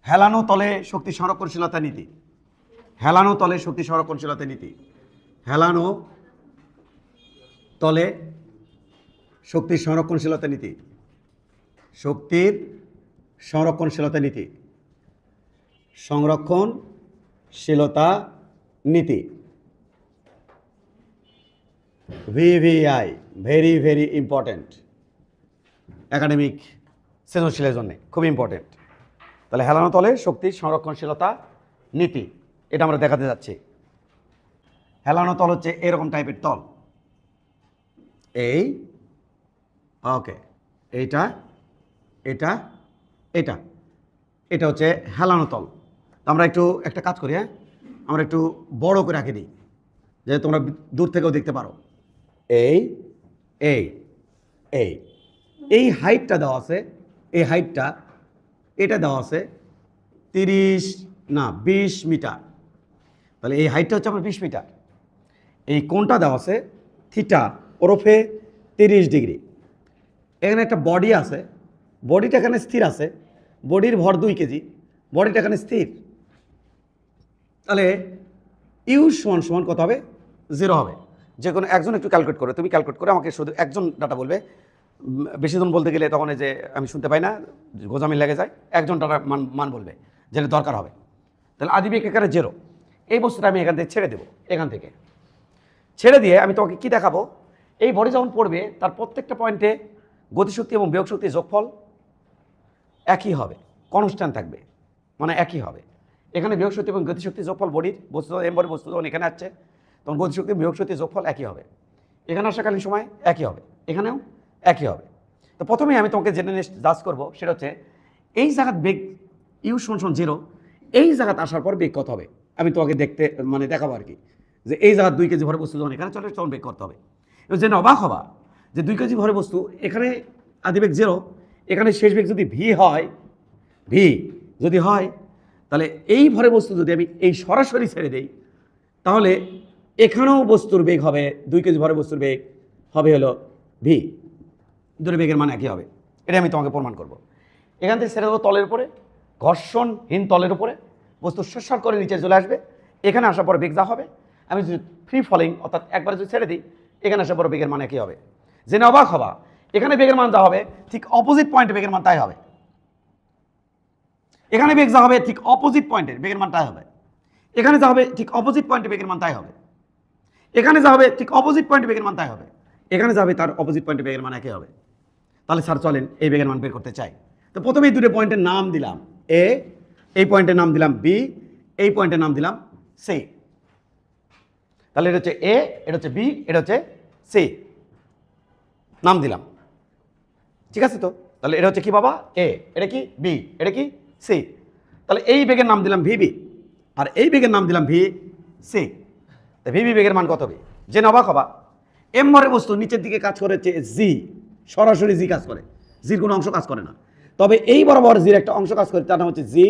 হেলানো তলে শক্তি সংরক্ষণশীলতা নীতি। হেলানো তলে শক্তি সংরক্ষণশীলতা নীতি। হেলানো তলে শক্তির সংরক্ষণশীলতা নীতি। শক্তির সংরক্ষণশীলতা নীতি। সংরক্ষণশীলতা নীতি। VVI very very important, academic সৃজনশীলের জন্য খুব ইম্পর্টেন্ট। তাহলে হেলানো তলে শক্তির সংরক্ষণশীলতা নীতি, এটা আমরা দেখাতে যাচ্ছি। হেলানো তল হচ্ছে এরকম টাইপের তল, এই ওকে, এইটা এটা এটা এটা হচ্ছে হেলানো তল। আমরা একটু একটা কাজ করি, হ্যাঁ, আমরা একটু বড় করে আঁকে দিই যে তোমরা দূর থেকেও দেখতে পারো। এই এই এই এই হাইটটা দেওয়া আছে, এই হাইটটা এটা দেওয়া আছে 20 মিটার। তাহলে এই হাইটটা হচ্ছে আমার 20 মিটার। এই কোণটা দেওয়া আছে থিটা ওরফে 30 ডিগ্রি। এখানে একটা বডি আছে, বডিটা এখানে স্থির আছে, বডির ভর 2 কেজি, বডিটা এখানে স্থির। তাহলে ইউ সমান সমান কত হবে? 0 হবে। যে কোনো একজন একটু ক্যালকুলেট করে, তুমি ক্যালকুলেট করে আমাকে শুধু একজন ডাটা বলবে। বেশি জন বলতে গেলে তখন এই যে আমি শুনতে পাই না, গোজামিল লেগে যায়। একজন ডাটা মান বলবে, যেটা দরকার হবে। তাহলে আদিবেগ এখানে 0। এই বস্তুটা আমি এখান থেকে ছেড়ে দেবো, এখান থেকে ছেড়ে দিয়ে আমি তোমাকে কি দেখাবো? এই বডি যখন পড়বে তার প্রত্যেকটা পয়েন্টে গতিশক্তি এবং বিয়োগ শক্তির যোগফল একই হবে, কনস্ট্যান্ট থাকবে, মানে একই হবে। এখানে বিয়োগ শক্তি এবং গতিশক্তির যোগফল বডির বস্তু এমবডি বস্তু যখন এখানে আসছে তখন গতিশক্তি বিয়োগ শক্তির যোগফল একই হবে। এখানে আসাকালীন সময় একই হবে, এখানেও একই হবে। তো প্রথমেই আমি তোমাকে জেনে জাজ করবো, সেটা হচ্ছে এই জায়গার বেগ ইউ সমান 0, এই জায়গাতে আসার পর বেগ কত হবে আমি তোমাকে দেখাবো আর কি, যে এই জায়গার 2 কেজি ভরের বস্তু যখন এখানে চলে তখন বেগ করতে হবে। এবার জেনে অবাক হবা যে 2 কেজি ভরের বস্তু এখানে আদিবেগ 0, এখানে শেষ বেগ যদি ভি হয়, ভি যদি হয়, তাহলে এই ভরের বস্তু যদি আমি এই সরাসরি ছেড়ে দেই তাহলে এখানেও বস্তুর বেগ হবে, 2 কেজি ভরের বস্তুর বেগ হবে হলো ভি। দুটো বেগের মান একই হবে, এটা আমি তোমাকে প্রমাণ করব। এখান থেকে ছেড়ে দেবো তলের উপরে, ঘর্ষণহীন তলের উপরে বস্তু সরসর করে নিচে চলে আসবে। এখানে আসার পর বেগ যা হবে, আমি যদি ফ্রি ফলিং অর্থাৎ একবারে যদি ছেড়ে দিই, এখানে আসার পর বেগের মান একই হবে। জেনে অবাক হবা, এখানে বেগের মান যা হবে ঠিক অপোজিট পয়েন্টে বেগের মান তাই হবে। এখানে বেগ যা হবে ঠিক অপোজিট পয়েন্টের বেগের মান তাই হবে। এখানে যা হবে ঠিক অপোজিট পয়েন্টে বেগের মান তাই হবে। এখানে যা হবে ঠিক অপোজিট পয়েন্টে বেগের মান তাই হবে। এখানে যাবে তার অপোজিট পয়েন্টে বেগের মান একই হবে। তাহলে স্যার চলেন এই বেগের মান বের করতে চাই। তো প্রথমে এই দুটো পয়েন্টের নাম দিলাম এ, এই পয়েন্টের নাম দিলাম বি, এই পয়েন্টের নাম দিলাম সি। তাহলে এটা হচ্ছে এ, এটা হচ্ছে বি, এটা হচ্ছে সি, নাম দিলাম। ঠিক আছে? তো তাহলে এটা হচ্ছে কি বাবা? এ, এটা কি বি, এটা কি সি। তাহলে এই বেগের নাম দিলাম ভিবি, আর এই বেগের নাম দিলাম ভি সি। তা ভিবি বেগের মান কত হবে জেনে অবাক হবা। এম ভরের বস্তু নিচের দিকে কাজ করেছে জি, সরাসরি জি কাজ করে, জির কোনো অংশ কাজ করে না। তবে এই বরাবর জির একটা অংশ কাজ করে, তার নাম হচ্ছে জি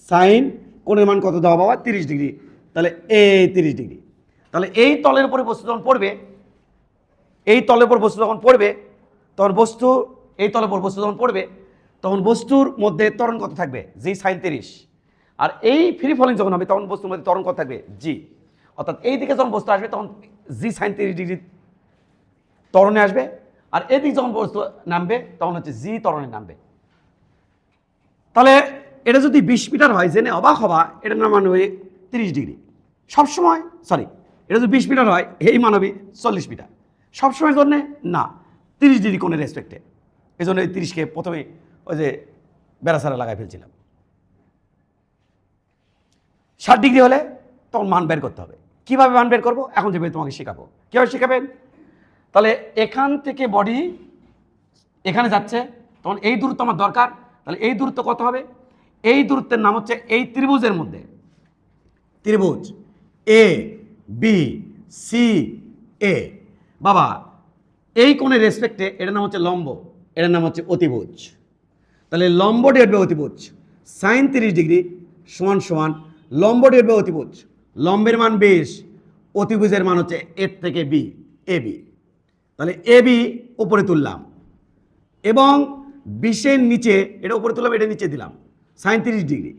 সাইন কোণের মান কত দেওয়া বাবা? 30 ডিগ্রি। তাহলে এই 30 ডিগ্রি। তাহলে এই তলের উপরে বস্তু যখন পড়বে, এই তলের উপর বস্তু যখন পড়বে তখন বস্তু, এই তলের উপর বস্তু যখন পড়বে তখন বস্তুর মধ্যে ত্বরণ কত থাকবে? জি সাইন 30। আর এই ফ্রি ফলিং যখন হবে তখন বস্তুর মধ্যে ত্বরণ কত থাকবে? জি। অর্থাৎ এই দিকে যখন বস্তু আসবে তখন জি সাইন 30 ডিগ্রি ত্বরণে আসবে, আর এদিকে যখন বস্তু নামবে তখন হচ্ছে জি ত্বরণে নামবে। তাহলে এটা যদি 20 মিটার হয়, জেনে অবাক হবা এটার নাম হবে 30 ডিগ্রি সবসময়। সরি, এটা যদি 20 মিটার হয় এই মান হবে 40 মিটার সবসময়ের জন্যে না, 30 ডিগ্রি কোণের রেসপেক্টে। এই জন্য এই 30কে প্রথমে ওই যে বেড়াছাড়া লাগাই ফেলছিলাম। 60 ডিগ্রি হলে তখন মান বের করতে হবে। কীভাবে মান বের করবো এখন যে তোমাকে শেখাবো। কীভাবে শেখাবেন? তাহলে এখান থেকে বডি এখানে যাচ্ছে, তখন এই দূরত্ব আমার দরকার। তাহলে এই দূরত্ব কত হবে? এই দূরত্বের নাম হচ্ছে এই ত্রিভুজের মধ্যে, ত্রিভুজ এ বি সি এ বাবা, এই কোণের রেসপেক্টে এটার নাম হচ্ছে লম্ব, এটার নাম হচ্ছে অতিভুজ। তাহলে লম্ব ডিভাইড বাই অতিভুজ, সাইন 30 ডিগ্রি সমান সমান লম্ব ডিভাইড বাই অতিভুজ। লম্বের মান 20, অতিভুজের মান হচ্ছে এর থেকে বি, এ বি। তাহলে এ বি উপরে তুললাম এবং 20-এর নিচে এটা উপরে তুললাম, এটা নিচে দিলাম সাইন 30 ডিগ্রি।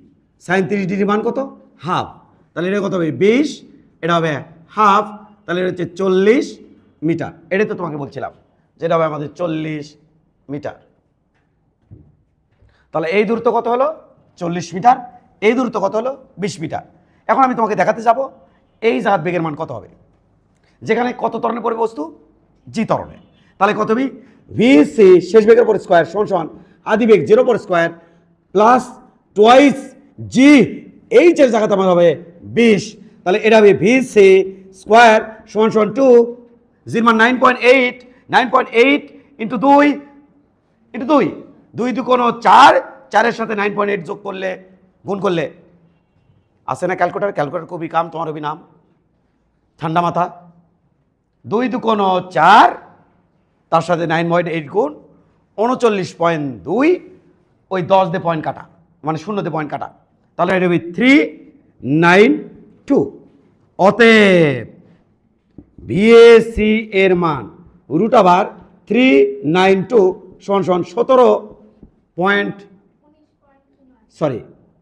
সাইন 30 ডিগ্রি মান কত? হাফ। তাহলে এটা কত হবে? 20, এটা হবে হাফ, তাহলে এটা হচ্ছে 40 মিটার। এটাই তো তোমাকে বলছিলাম, যেটা হবে আমাদের 40 মিটার। তাহলে এই দূরত্ব কত হলো? 40 মিটার। এই দূরত্ব কত হলো? 20 মিটার। এখন আমি তোমাকে দেখাতে যাব এই জাহাজ বেগের মান কত হবে, যেখানে কত ত্বরণে পড়বে বস্তু? জি ত্বরণে। তাহলে কত হবে? ভি সি শেষ বেগের উপর স্কোয়ার সমান আদি বেগ 0 উপর স্কোয়ার প্লাস টোয়াইস জি এইচ এর জায়গাতে আমার হবে 20। তাহলে এটা হবে ভি সি স্কোয়ার সমান 2, জির মান 9.8, 9.8 ইন্টু 2 ইন্টু 2, 2 2 কোনো 4, 4-এর সাথে 9.8 যোগ করলে, গুণ করলে আসে না ক্যালকুলেটার? ক্যালকুলেটার খুবই কাম, তোমার অভি নাম, ঠান্ডা মাথা। 2 2 কোনো 4, তার সাথে 9.8 গুণ 39.2, ওই 10 দিয়ে পয়েন্ট কাটা, মানে 0 দিয়ে পয়েন্ট কাটা, তাহলে এটা হবে 392। অতএব ভিএসি এর মান রুট ওভার 392 সমান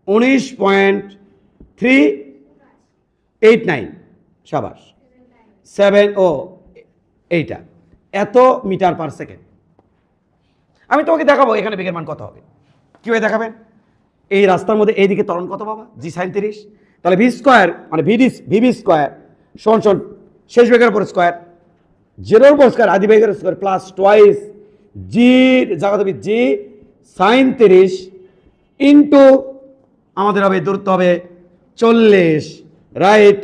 19.389, সাবাস 7 ও এইটা এত মিটার পার সেকেন্ড। আমি তোমাকে দেখাবো এখানে বেগের মান কত হবে। কীভাবে দেখাবেন? এই রাস্তার মধ্যে এইদিকে ত্বরণ কত বাবা? জি সাইন 30। তাহলে ভি স্কোয়ার মানে ভিভি স্কোয়ার সমান শেষ বেগের উপর স্কোয়ার 0-এর উপর স্কোয়ার আদি বেগের স্কোয়ার প্লাস টোয়াইস জির জায়গা হবে জি সাইন 30 ইন্টু আমাদের হবে দূরত্ব হবে 40, রাইট।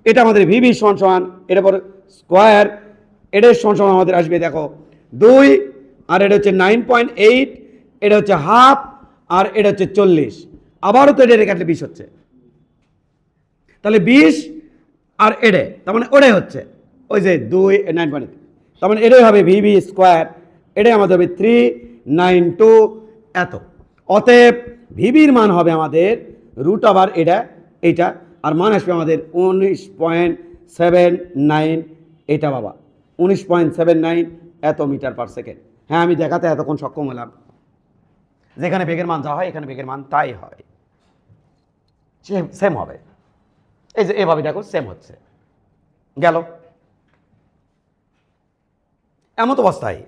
এটা আমাদের ভিভি সমান এটা পর স্কোয়ার, এটার সমান আমাদের আসবে দেখো 2, আর এটা হচ্ছে 9.8, এটা হচ্ছে হাফ, আর এটা হচ্ছে 40। আবারও তো এটা কাটলে 20 হচ্ছে, তাহলে 20 আর এডে, তার মানে ওটাই হচ্ছে ওই যে 2 9.8, তার মানে এটাই হবে ভিভি স্কোয়ার, এটাই আমাদের হবে 392 এত। অতএব ভিভির মান হবে আমাদের রুট ওভার এইটা, আর মান আসবে আমাদের 19.79, এটা বাবা 19.79 এত মিটার পার সেকেন্ড। হ্যাঁ, আমি দেখাতে এতক্ষণ সক্ষম হলাম, যেখানে বেগের মান যা হয় এখানে বেগের মান তাই হয়, সেম হবে। এই যে এভাবে দেখো সেম হচ্ছে, গেল। এমন অবস্থায়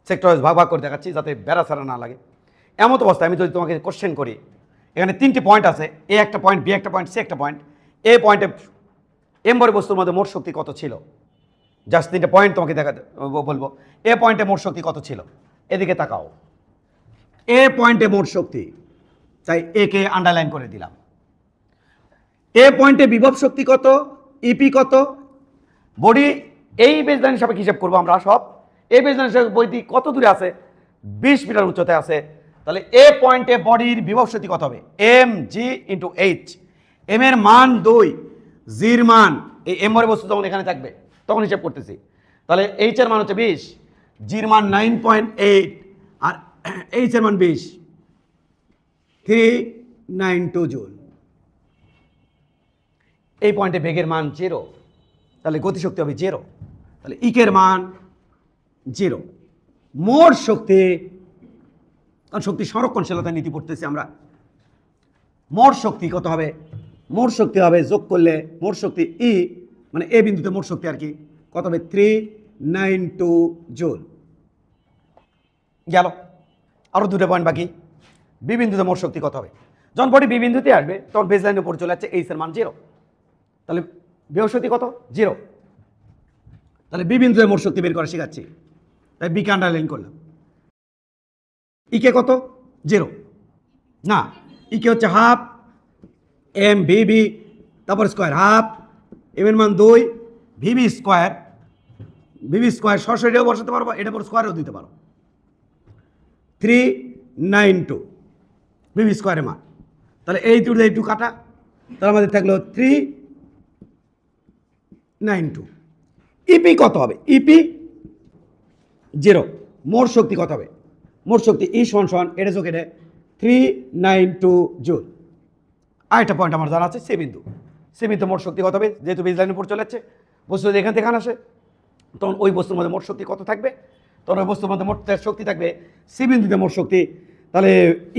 সেক্টর ওয়াইজ ভাগ করে দেখাচ্ছি যাতে বেড়া ছাড়া না লাগে। এমন অবস্থায় আমি যদি তোমাকে কোশ্চেন করি, এখানে 3টি পয়েন্ট আছে, এ একটা পয়েন্ট, বি একটা পয়েন্ট, সি একটা পয়েন্ট। এ পয়েন্টে এম ভরের বস্তুর মধ্যে মোট শক্তি কত ছিল, জাস্ট 3টে পয়েন্ট তোমাকে দেখাতে বলবো। এ পয়েন্টে মোট শক্তি কত ছিল, এদিকে তাকাও। এ পয়েন্টে মোট শক্তি, তাই এ কে আন্ডারলাইন করে দিলাম। এ পয়েন্টে বিভব শক্তি কত, ইপি কত, বডি এই বেজলাইন হিসাবে হিসাব করবো আমরা সব। এই বেজলাইন হিসাবে বইটি কত দূরে আছে? 20 মিটার উচ্চতায় আছে। তাহলে এ পয়েন্টে বডির বিভব শক্তি কত হবে? M G into H. M এর মান 2, জির মান, এই এম এর বস্তু যখন এখানে থাকবে তখন হিসাব করতেছি। তাহলে এইচ এর মান হচ্ছে 20, জির মান 9.8, আর এইচ এর মান 20, 392 জুল। এই পয়েন্টে বেগের মান 0, তাহলে গতিশক্তি হবে 0, তাহলে ইকের মান 0। মোট শক্তি, কারণ শক্তি সংরক্ষণশীলতার নীতি পড়তেছি আমরা, মোট শক্তি কত হবে? মোট শক্তি হবে যোগ করলে মোট শক্তি ই মানে এ বিন্দুতে মোট শক্তি আর কি কত হবে? 392 জুল। গেল। আরও 2টা পয়েন্ট বাকি। বি বিন্দুতে মোট শক্তি কত হবে? যখন বডি বি বিন্দুতে আসবে তখন বেজ লাইনের উপর চলে যাচ্ছে, এইচ এর মান 0, তাহলে বিভব শক্তি কত? 0। তাহলে বি বিন্দুতে মোট শক্তি বের করা শেখাচ্ছি, তাই বিকে আন্ডারলাইন করলাম। ইকে কত? 0 না, ইকে হচ্ছে হাফ এম ভিবি, তারপর স্কোয়ার হাফ, এম এর মান 2, ভিবি স্কোয়ার সরাসরি এটাও বসাতে পারবো, এটা পর স্কোয়ারও দিতে পারো, 392 ভিবি স্কোয়ারের মান। তাহলে এই দুটো একটু কাটা, তাহলে আমাদের থাকলো 392। ইপি কত হবে? ইপি 0। মোট শক্তি কত হবে? মোট শক্তি ই সমান এটা যোগ এটা 392 জুল। আরেকটা পয়েন্ট আমার জানা আছে, সে বিন্দু মোট শক্তি কত হবে? যেহেতু বেজ লাইনের উপর চলে যাচ্ছে, বস্তু যদি এখান থেকে এখানে আসে তখন ওই বস্তুর মধ্যে মোট শক্তি কত থাকবে? তখন ওই বস্তুর মধ্যে মোট শক্তি থাকবে সি বিন্দুতে মোট শক্তি। তাহলে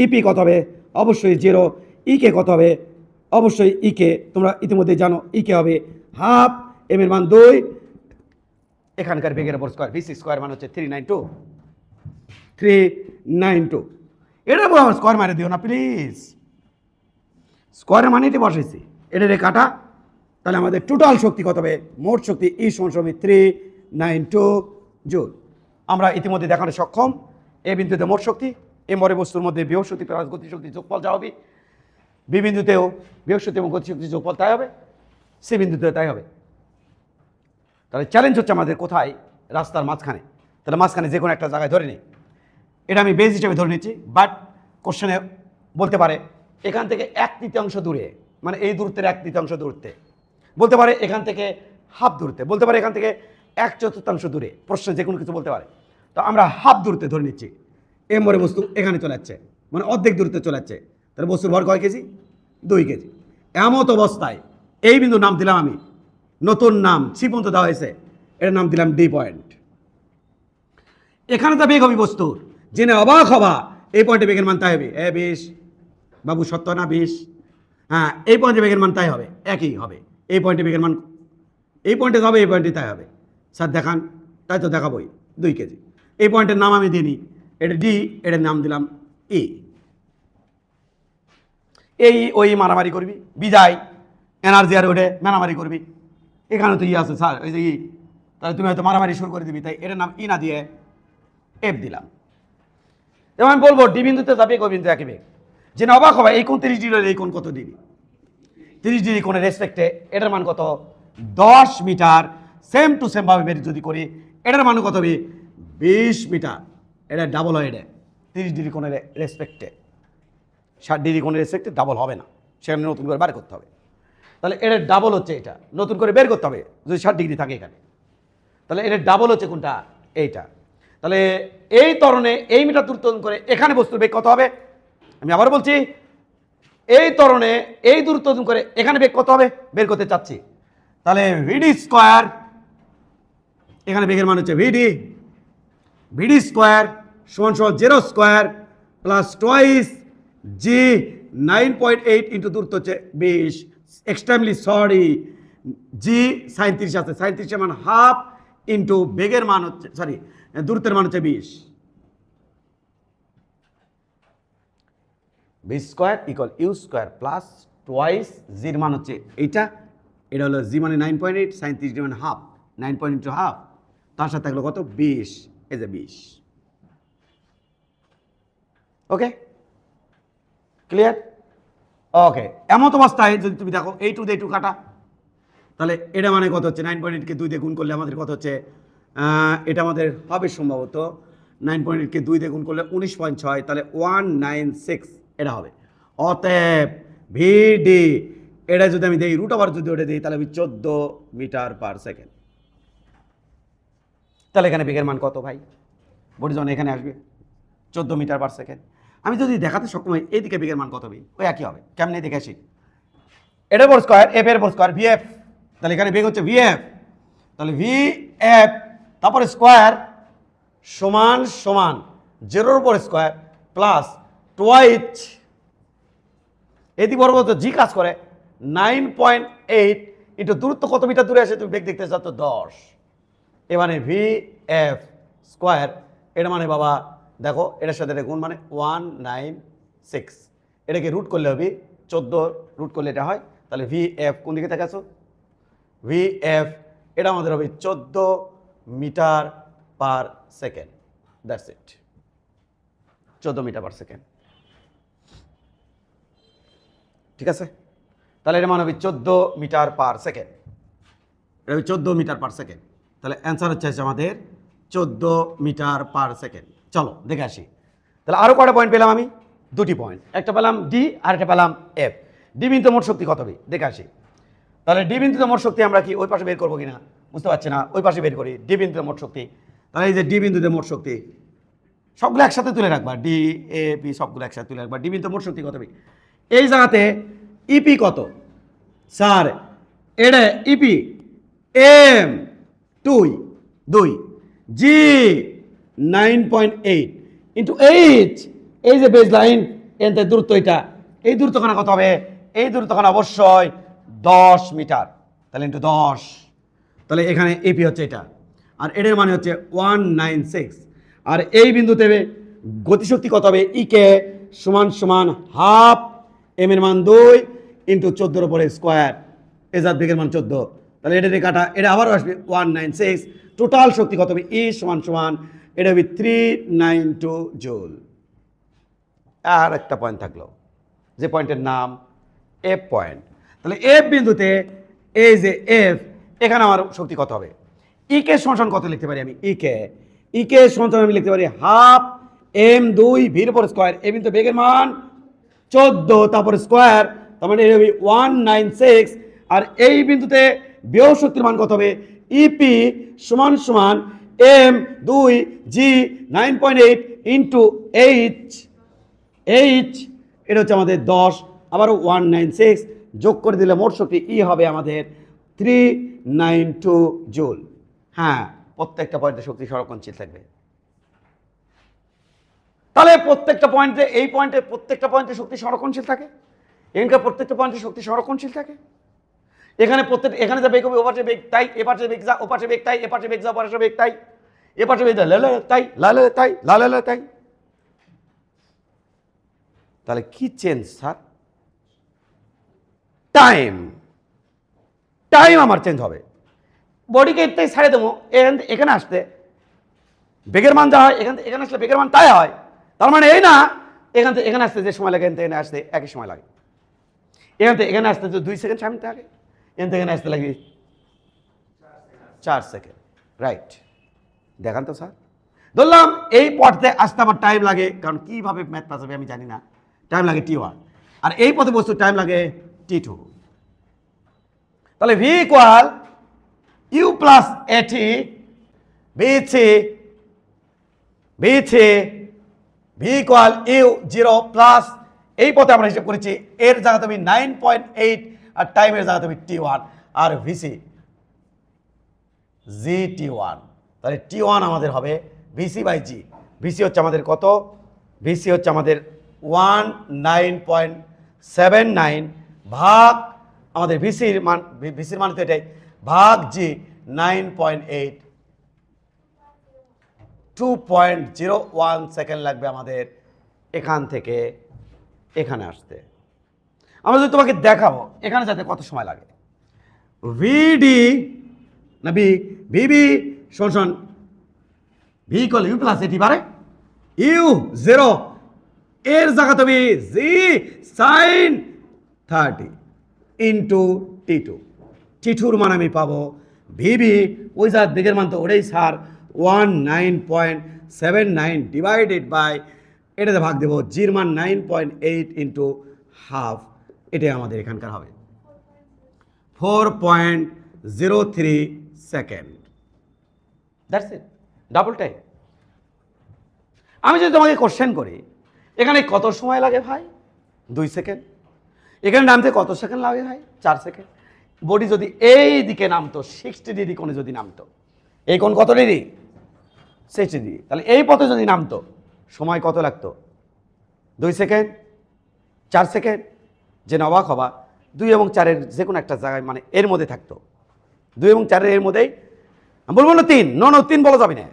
ইপি কত হবে? অবশ্যই 0 ইকে কত হবে অবশ্যই ইকে তোমরা ইতিমধ্যে জানো ইকে হবে হাফ এম এর মান 2 এখানকার বেগের উপর স্কয়ার ভিসি স্কয়ার মান হচ্ছে 392 এটা বড় আমার স্কয়ার মারে দিও না প্লিজ স্কয়ারের মানে এটা বসাইছি এটা রে কাটা তাহলে আমাদের টোটাল শক্তি কত হবে মোট শক্তি ই সমান 392 জুল আমরা ইতিমধ্যে দেখানো সক্ষম এ বিন্দুতে মোট শক্তি এ মরে বস্তুর মধ্যে বিভব শক্তি প্লাস গতিশক্তি যোগফল যা হবে বি বিন্দুতেও বিভব শক্তি এবং গতিশক্তি যোগফল তাই হবে সি বিন্দুতেও তাই হবে তাহলে চ্যালেঞ্জ হচ্ছে আমাদের কোথায় রাস্তার মাঝখানে তাহলে মাঝখানে যে কোনো একটা জায়গায় ধরে নিই এটা আমি বেস হিসেবে ধরে নিচ্ছি বাট কোশ্চেনে বলতে পারে এখান থেকে 1/3 দূরে মানে এই দূরত্বের 1/3 দূরত্বে বলতে পারে এখান থেকে হাফ দূরত্বে বলতে পারে এখান থেকে 1/4 দূরে প্রশ্নে যে কোনো কিছু বলতে পারে তো আমরা হাফ দূরত্বে ধরে নিচ্ছি এম মরে বস্তু এখানে চলে যাচ্ছে মানে অর্ধেক দূরত্বে চলে যাচ্ছে তাহলে বস্তুর ভর কয় কেজি 2 কেজি এমত অবস্থায় এই বিন্দুর নাম দিলাম আমি নতুন নাম সি পর্যন্ত দেওয়া হয়েছে এটার নাম দিলাম ডি পয়েন্ট এখানে তো বেগ হবে বস্তুর জেনে অবাক হবা এই পয়েন্টে বেগের মান তাই হবে 20 বাবু সত্য না 20 হ্যাঁ এই পয়েন্টে বেগের মান তাই হবে একই হবে এই পয়েন্টে বেগের মান এই পয়েন্টে হবে এই পয়েন্টে তাই হবে স্যার দেখান তাই তো দেখাবোই 2 কেজি এই পয়েন্টের নাম আমি দিইনি এটা ডি এটার নাম দিলাম ই এই ওই মারামারি করবি বিদায় এনার্জি আর ওটা মারামারি করবি এখানে তো ই আছে স্যার ওই যে ই তাহলে তুমি হয়তো মারামারি শুরু করে দিবি তাই এটার নাম ই না দিয়ে এফ দিলাম যেমন বলবো ডি বিন্দুতে যাবে কই বিন্দু একই বেগ যে অবাক হবে এই কোন 30 ডিগ্রি এই কোন কত ডিগ্রি 30 ডিগ্রি কোণের রেসপেক্টে এটার মান কত 10 মিটার সেম টু সেম ভাবে বের যদি করি এটার মান কত হবে 20 মিটার এটা ডাবল হয় এটা 30 ডিগ্রি কোণের রেসপেক্টে 60 ডিগ্রি কোণের রেসপেক্টে ডাবল হবে না সেখানে নতুন করে বের করতে হবে তাহলে এটার ডাবল হচ্ছে এটা নতুন করে বের করতে হবে যদি 60 ডিগ্রি থাকে এখানে তাহলে এটার ডাবল হচ্ছে কোনটা এইটা তাহলে এই ত্বরণে এই মিটার দূরত্ব করে এখানে বস্তুর বেগ কত হবে আমি আবার বলছি এই ত্বরণে এই দূরত্ব করে এখানে বেগ কত হবে বের করতে চাচ্ছি তাহলে ভিডি স্কয়ার এখানে বেগের মান হচ্ছে ভিডি স্কয়ার সমান 0 স্কয়ার প্লাস টুয়াইস জি 9.8 ইন্টু দূরত্ব হচ্ছে 20 এক্সট্রিমলি সরি জি সাইন 30 আছে সাইন 30 এর মান হাফ ইন্টু বেগের মান হচ্ছে সরি দূরত্বের মান হচ্ছে 20 square equal U square plus twice জির মান হচ্ছে এইটা এটা হলো জি মানে 9.8 সাইন 30 মানে হাফ 9 ইন্টু হাফ তার সাথে থাকলো কত 20 এই যে 20 ওকে ক্লিয়ার ওকে এমন অবস্থায় যদি তুমি দেখো এই টু দিয়ে টু কাটা তাহলে এটা মানে কত হচ্ছে 9.8 কে 2 দিয়ে গুণ করলে আমাদের কত হচ্ছে এটা আমাদের হবে সম্ভবত 9.8 কে 2 দিয়ে গুণ করলে 19.6 তাহলে 196 এটা হবে অতএব ভিডি এটা যদি আমি দেই রুট ওভার যদি ওটা দিই তাহলে আমি 14 মিটার পার সেকেন্ড তাহলে এখানে বেগের মান কত ভাই বডি যখন এখানে আসবে 14 মিটার পার সেকেন্ড আমি যদি দেখাতে সক্ষম হই এইদিকে বেগের মান কত হবে ওই একই হবে কেমনে দেখে আসি এটার উপর স্কয়ার এফ এর উপর স্কয়ার ভিএফ তাহলে এখানে বেগ হচ্ছে ভিএফ তাহলে ভিএফ তারপরে স্কয়ার সমান সমান 0 উপর স্কয়ার প্লাস টুয়াইস এদিকে বরাবর জি কাজ করে 9.8 ইন্টু দূরত্ব কত মিটার দূরে আসে তুমি বেগ দেখতে চাচ্ছ 10 এ মানে ভিএফ স্কয়ার এটা মানে বাবা দেখো এটার সাথে গুণ মানে 196 এটাকে রুট করলে হবে 14 রুট করলে এটা হয় তাহলে ভিএফ কোন দিকে থেকে আসো ভিএফ এটা আমাদের হবে 14 metre per second that's it 14 metre per second ঠিক আছে তাহলে এটা মানে হবে 14 মিটার পার সেকেন্ড এটা হবে 14 মিটার পার সেকেন্ড তাহলে অ্যান্সার হচ্ছে আমাদের 14 মিটার পার সেকেন্ড চলো দেখে আসি তাহলে আরও কয়টা পয়েন্ট পেলাম আমি দুটি পয়েন্ট একটা পেলাম ডি আর একটা পেলাম এফ ডি বিন্দুতে মোট শক্তি কত হবে দেখে আসি তাহলে ডি বিন্দুতে মোট শক্তি আমরা কি ওই পাশে বের করবো কিনা বুঝতে পারছি না ওই পাশে বের করি ডি বিন্দুতে মোট শক্তি তাহলে এই যে ডি বিন্দুতে মোট শক্তি সবগুলো একসাথে তুলে রাখবা ডি এ বি সবগুলো একসাথে তুলে রাখবা ডি বিন্দুতে মোট শক্তি কত হবে এই জায়গাতে ইপি কত স্যার এটা ইপি এম 2 জি 9.8 ইন্টু এইচ এই যে বেজ লাইন এতে দূরত্ব এটা, এই দূরত্বখানা কত হবে? এই দূরত্বখানা অবশ্যই 10 মিটার, তাহলে ইন্টু 10, তাহলে এখানে এপি হচ্ছে এটা, আর এটার মানে হচ্ছে 196। আর এই বিন্দুতে গতিশক্তি কত হবে? ইকে সমান সমান হাফ এম এর মান 2 ইন্টু 14 উপরে স্কোয়ার, এজার বেগের মান 14, তাহলে এটা কাটা, এটা আবারও আসবে 196। টোটাল শক্তি কত হবে? ই সমান সমান এটা হবে 392 জুল। আর একটা পয়েন্ট থাকলো, যে পয়েন্টের নাম এফ পয়েন্ট। তাহলে এফ বিন্দুতে এই যে এফ, এখানে আমার শক্তি কত হবে? ইকে সমান কত লিখতে পারি আমি? ইকে সমান আমি লিখতে পারি হাফ এম 2 ভির উপর স্কোয়ার, এই বিন্দু বেগের মান 14 তারপর স্কোয়ার, তার মানে এটা হবে 196। আর এই বিন্দুতে বিভব শক্তির মান কত হবে? ইপি সমান সমান এম 2 জি 9.8 ইন্টু এইচ, এটা হচ্ছে আমাদের 10, আবার 196 যোগ করে দিলে মোট শক্তি ই হবে আমাদের 392 জুল। হ্যাঁ, প্রত্যেকটা পয়েন্টে শক্তি সংরক্ষণশীল থাকবে। তাহলে প্রত্যেকটা পয়েন্টে, এই পয়েন্টে প্রত্যেকটা পয়েন্টে শক্তি সংরক্ষণশীল থাকে, এখানকার প্রত্যেকটা পয়েন্টে শক্তি সংরক্ষণশীল থাকে। এখানে এখানে যা বেগ হবে ওপাশে বেগ তাই, এপাশে বেগ যা ওপাশে বেগ তাই, এপাশে বেগ যা ওপাশে বেগ তাই, এপাশে বেগ লালে তাই লালে তাই লালে তাই। তাহলে কি চেঞ্জ স্যার? টাইম আমার চেঞ্জ হবে। বডিকে এটাই ছাড়ে দেবো, এখানে আসতে বেগের মান যা হয় এখানে আসলে বেগের মান তাই হয়। তার মানে এই না এখান থেকে এখানে আসতে যে সময় লাগে এখান থেকে এখানে আসতে একই সময় লাগে, এখান থেকে এখানে আসতে তো 2 সেকেন্ড সামনে থাকে, এখান থেকে এখানে আসতে লাগে 4 সেকেন্ড। রাইট, দেখান তো স্যার। ধরলাম এই পথে আসতে আমার টাইম লাগে, কারণ কীভাবে ম্যাথ পাস হবে আমি জানি না, টাইম লাগে T1, আর এই পথে বস্তু টাইম লাগে T2। তাহলে V equal U plus AT BC V equal U 0 plus, এই পথে আমরা হিসাব করেছি এর জায়গা তুমি 9.8 আর টাইমের জায়গা তুমি T1 আর ভিসি জি T1। তাহলে T1 আমাদের হবে ভিসি বাই জি। ভিসি হচ্ছে আমাদের কত? ভিসি হচ্ছে আমাদের 19.79 ভাগ আমাদের ভিসির মান তো এটাই ভাগ জি 9.8, 2.01 সেকেন্ড লাগবে আমাদের এখান থেকে এখানে আসতে। আমরা যদি তোমাকে দেখাবো এখানে যাতে কত সময় লাগে। ভিডি না ভিবি সমান ভি ইকুয়াল ইউ প্লাস এটি বারে ইউ 0, এর জায়গা তুমি জি সাইন 30 ইন্টু টি2র মান আমি পাবো ভিবি, ওই যার দিকের মান তো ওটাই স্যার 19.79 ডিভাইডেড বাই এটাতে ভাগ দেবো জির মান 9.8 ইন্টু হাফ, এটাই আমাদের এখানকার হবে 4.03 second. That's it, double time. আমি যদি তোমাকে কোশ্চেন করি এখানে কত সময় লাগে ভাই? 2 সেকেন্ড। এখানে নামতে কত সেকেন্ড লাগে ভাই? 4 সেকেন্ড। বডি যদি এই দিকে নামতো 60 ডিগ্রি কোণে যদি নামতো, এই কোণ কত ডিগ্রি? 60 ডিগ্রি। তাহলে এই পথে যদি নামতো সময় কত লাগতো? 2 সেকেন্ড, 4 সেকেন্ড। যে অবাক হবা 2 এবং 4-এর যে কোনো একটা জায়গায় মানে এর মধ্যে থাকতো, 2 এবং 4-এর এর মধ্যেই, আমি বলবো না 3, নো 3 বলা যাবে না,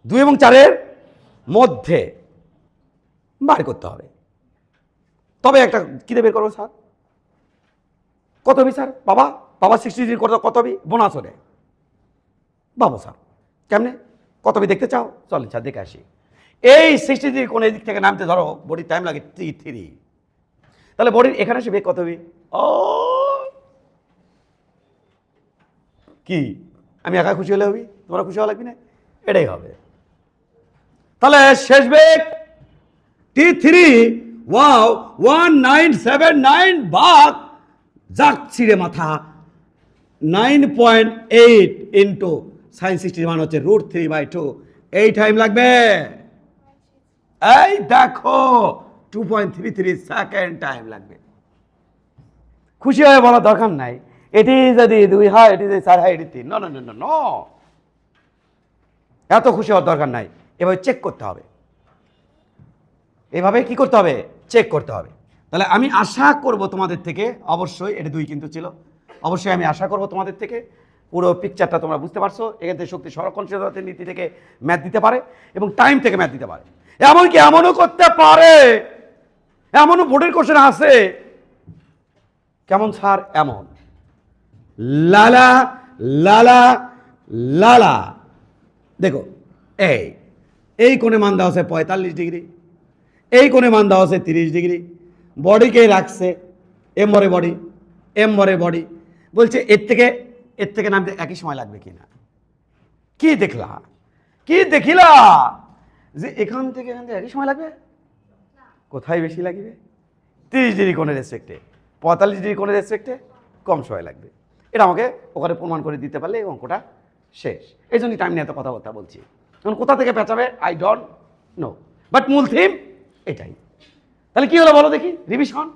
2 এবং 4-এর মধ্যে বার করতে হবে। তবে একটা কী বের করবো স্যার? কত হবে স্যার? বাবা 60 ডিগ্রি কত হবে? বোনাস ওরে বাবু স্যার কেমনে কত হবে দেখতে চাও? চলেন স্যার দেখে আসি। এই 60 ডিগ্রি কোন দিক থেকে নামতে ধরো বডির টাইম লাগে T3, তাহলে বডির এখানে এসে বেগ কত হবে? ও কি আমি একা খুশি হলে হবি? তোমরা খুশি হওয়া লাগবে না? এটাই হবে। তাহলে শেষ বেগ T3 ওয়াও 1979 ভাগ জাক ছিঁড়ে মাথা 9.8 ইন্টু সাইন 60 মান হচ্ছে √3/2, এই টাইম লাগবে। এই দেখো 2.33 সেকেন্ড টাইম লাগবে। খুশি হয়ে বলার দরকার নাই এটি যদি 2 হয়, এটি যদি 4 হয়, এটি 3। নো নো নো নো, এত খুশি হওয়ার দরকার নাই। এবার চেক করতে হবে এভাবে কি করতে হবে, চেক করতে হবে। তাহলে আমি আশা করব তোমাদের থেকে, অবশ্যই এটা 2 কিন্তু ছিল, অবশ্যই আমি আশা করব তোমাদের থেকে পুরো পিকচারটা তোমরা বুঝতে পারছো। এখান থেকে শক্তি সংরক্ষণশীলতার নীতি থেকে ম্যাথ দিতে পারে এবং টাইম থেকে ম্যাথ দিতে পারে। এমনকি এমনও করতে পারে, এমনও বোর্ডের কোশ্চেন আছে, কেমন স্যার, এমন লালা লালা লালা, দেখো এই কোণে মান দেওয়া আছে 45 ডিগ্রি, এই কোণে মান দেওয়া আছে 30 ডিগ্রি, বডিকে রাখছে এমবরে বডি, এমবরে বডি, বলছে এর থেকে নামতে একই সময় লাগবে কিনা। কি দেখলা, কি দেখিলা যে এখান থেকে একই সময় লাগবে? কোথায় বেশি লাগবে? 30 ডিগ্রি কোণের রেসপেক্টে, 45 ডিগ্রি কোণের রেসপেক্টে কম সময় লাগবে। এটা আমাকে ওখানে প্রমাণ করে দিতে পারলে এই অঙ্কটা শেষ। এই জন্যই টাইম নিয়ে এত কথাবার্তা বলছি। এখন কোথা থেকে পেঁচাবে আই ডোন্ট নো, বাট মূল থিম এটাই। তাহলে কি হলো বলো দেখি, রিভিশন।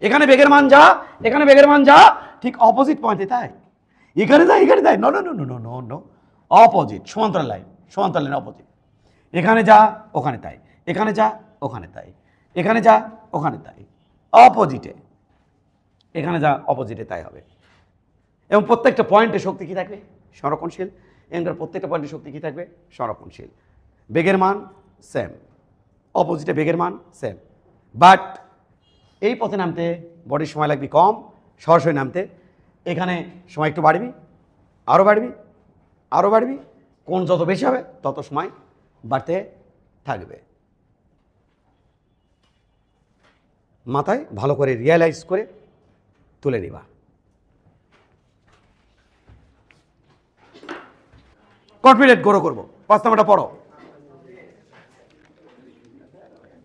এখানে বেগের মান যা, এখানে বেগের মান যা, ঠিক অপোজিট পয়েন্টে তাই, এখানে তাই, এখানে তাই, no no no no no no, opposite, সমান্তরাল লাইন, সমান্তরাল লাইন অপোজিট। এখানে যা ওখানে তাই, এখানে যা ওখানে তাই, এখানে যা ওখানে তাই, অপোজিটে, এখানে যা অপোজিটে তাই হবে। এবং প্রত্যেকটা পয়েন্টে শক্তি কী থাকবে, সংরক্ষণশীল। এখানকার প্রত্যেকটা পয়েন্টে শক্তি কী থাকবে, সংরক্ষণশীল। বেগের মান সেম, অপোজিটে বেগের মান সেম, বাট এই পথে নামতে বডির সময় লাগবে কম, সরাসরি নামতে এখানে সময় একটু বাড়বি, আরও বাড়বি, আরও বাড়বি, কোণ যত বেশি হবে তত সময় বাড়তে থাকবে। মাথায় ভালো করে রিয়েলাইজ করে তুলে নিবা। কনফিডেন্ট গ্রো করবো। 5 নাম্বারটা পড়ো।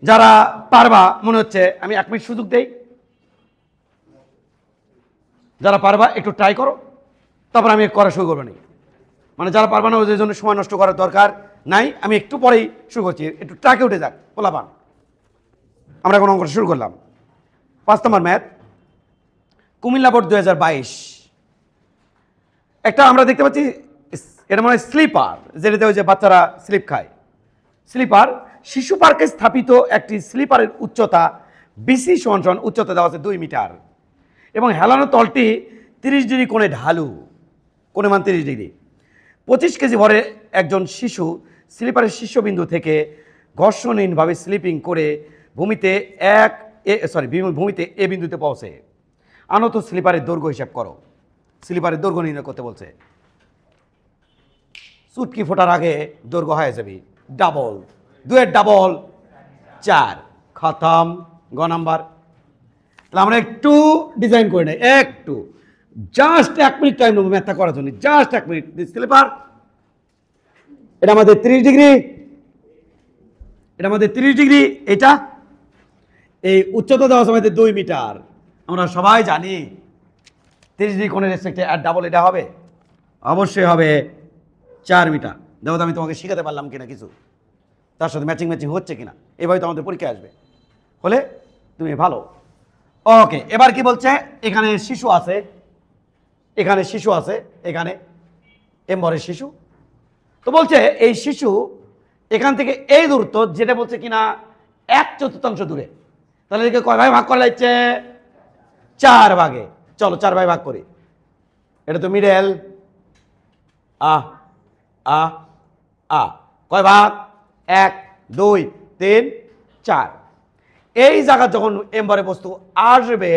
যারা পারবা, মনে হচ্ছে আমি 1 মিনিট সুযোগ দেই, যারা পারবা একটু ট্রাই করো, তারপর আমি করা শুরু করবো। মানে যারা পারবা না ওদের জন্য সময় নষ্ট করার দরকার নাই, আমি একটু পরেই শুরু করছি, একটু ট্রাকে উঠে যাক পোলাপান। আমরা এখন অঙ্কটা শুরু করলাম। 5 নম্বর ম্যাথ, কুমিল্লা বোর্ড 2022। একটা আমরা দেখতে পাচ্ছি, এটা মানে স্লিপার, যেটাতে ওই যে বাচ্চারা স্লিপ খায়, স্লিপার। শিশু পার্কে স্থাপিত একটি স্লিপারের উচ্চতা বিসি সমান উচ্চতা দেওয়া আছে 2 মিটার এবং হেলানো তলটি 30 ডিগ্রি কোণে ঢালু, কোণে মান 30 ডিগ্রি। 25 কেজি ভরে একজন শিশু স্লিপারের শীর্ষবিন্দু থেকে ঘর্ষণহীনভাবে স্লিপিং করে ভূমিতে ভূমিতে এ বিন্দুতে পৌঁছে। আনত স্লিপারের দৈর্ঘ্য হিসাব করো। স্লিপারের দৈর্ঘ্য নির্ণয় করতে বলছে। চুটকি ফোটার আগে দৈর্ঘ্য হয়ে যাবে ডাবল, 2 এর ডাবল 4, খতম। গ নাম্বার। তাহলে আমরা একটু ডিজাইন করে নেই, একটু জাস্ট 1 মিনিট টাইম নেবো ম্যাথটা করার জন্য, জাস্ট 1 মিনিট। স্লিপার এটা আমাদের 30 ডিগ্রি, এটা আমাদের 30 ডিগ্রি, এটা এই উচ্চতা দেওয়া আমাদের 2 মিটার। আমরা সবাই জানি 30 ডিগ্রি কোণের রেসপেক্টে আর ডাবল এটা হবে, অবশ্যই হবে 4 মিটার। দেখো তো আমি তোমাকে শেখাতে পারলাম কিনা কিছু, তার সাথে ম্যাচিং হচ্ছে কিনা। এভাবে তো আমাদের পরীক্ষা আসবে, হলে তুমি ভালো। ওকে, এবার কি বলছে, এখানে শিশু আছে, এখানে শিশু আছে, এখানে এমবরের শিশু। তো বলছে এই শিশু এখান থেকে এই দূরত্ব, যেটা বলছে কিনা 1/4 দূরে, তাহলে এদিকে কয় ভাগে ভাগ করা যাচ্ছে, 4 ভাগে। চলো 4 ভাগে ভাগ করি। এটা তো মিডল, কয় ভাগ, 1 2 3 4। এই জায়গা যখন এমবরে বস্তু আসবে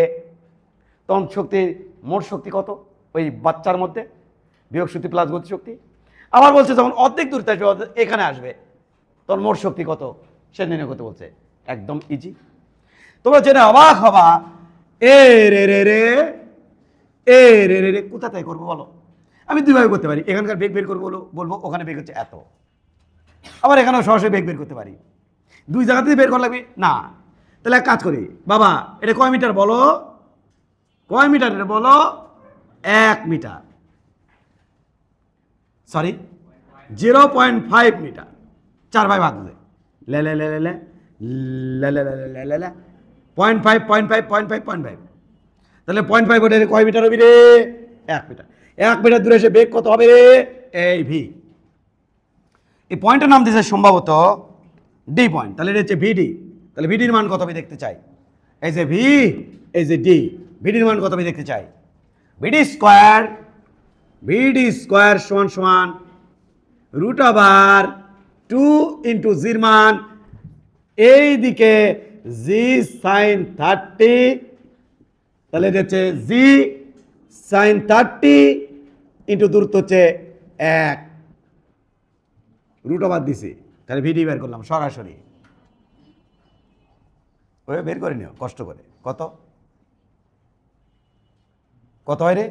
তখন শক্তি, মোট শক্তি কত ওই বাচ্চার মধ্যে, বিয়োগ শক্তি প্লাস গতি শক্তি। আবার বলছে যখন অর্ধেক দূরত্বে আসবে, এখানে আসবে, তখন মোট শক্তি কত সে নির্ণয় করতে বলছে। একদম ইজি, তোমরা জেনে অবাক হবা। এ রে রে রে, এ রে রে রে, কোথা থেকে করবো বলো? আমি 2 ভাবে করতে পারি। এখানকার বেগ বের করবো, বলবো ওখানে বেগ হচ্ছে এত, আবার এখানেও সরাসরি বেগ বের করতে পারি। 2 জায়গাতেই বের করা লাগবে না। তাহলে এক কাজ করি, বাবা এটা কয় মিটার বলো, কয় মিটার এটা বলো? 1 মিটার, সরি 0.5 মিটার। 4 ভাই ভাগ দেয়, লে লে লে লে লে লে লে লে লে লে 0.5 0.5 0.5 0.5। তাহলে 0.5 ওটা কয় মিটার হবে রে? 1 মিটার। 1 মিটার দূরে এসে বেগ কত হবে রে? এই ভি। এই পয়েন্টের নাম দিয়েছে সম্ভবত ডি পয়েন্ট, তাহলে এটা হচ্ছে ভিডি। তাহলে ভিডির মান কত আমি দেখতে চাই। এই যে ভি, এই যে ডি, ভিডির মান কত আমি দেখতে চাই। ভিডি স্কোয়ার, ভিডি স্কোয়ার সমান সমান রুট ওভার 2 ইন্টু জির মান এই দিকে জি সাইন 30, তাহলে এটা হচ্ছে জি সাইন 30 ইন্টু দূরত্ব হচ্ছে 1, রুট ওভার দিছি, তাহলে ভিডি বের করলাম সরাসরি। ওই বের করে নিও কষ্ট করে। কত কত হয় রে?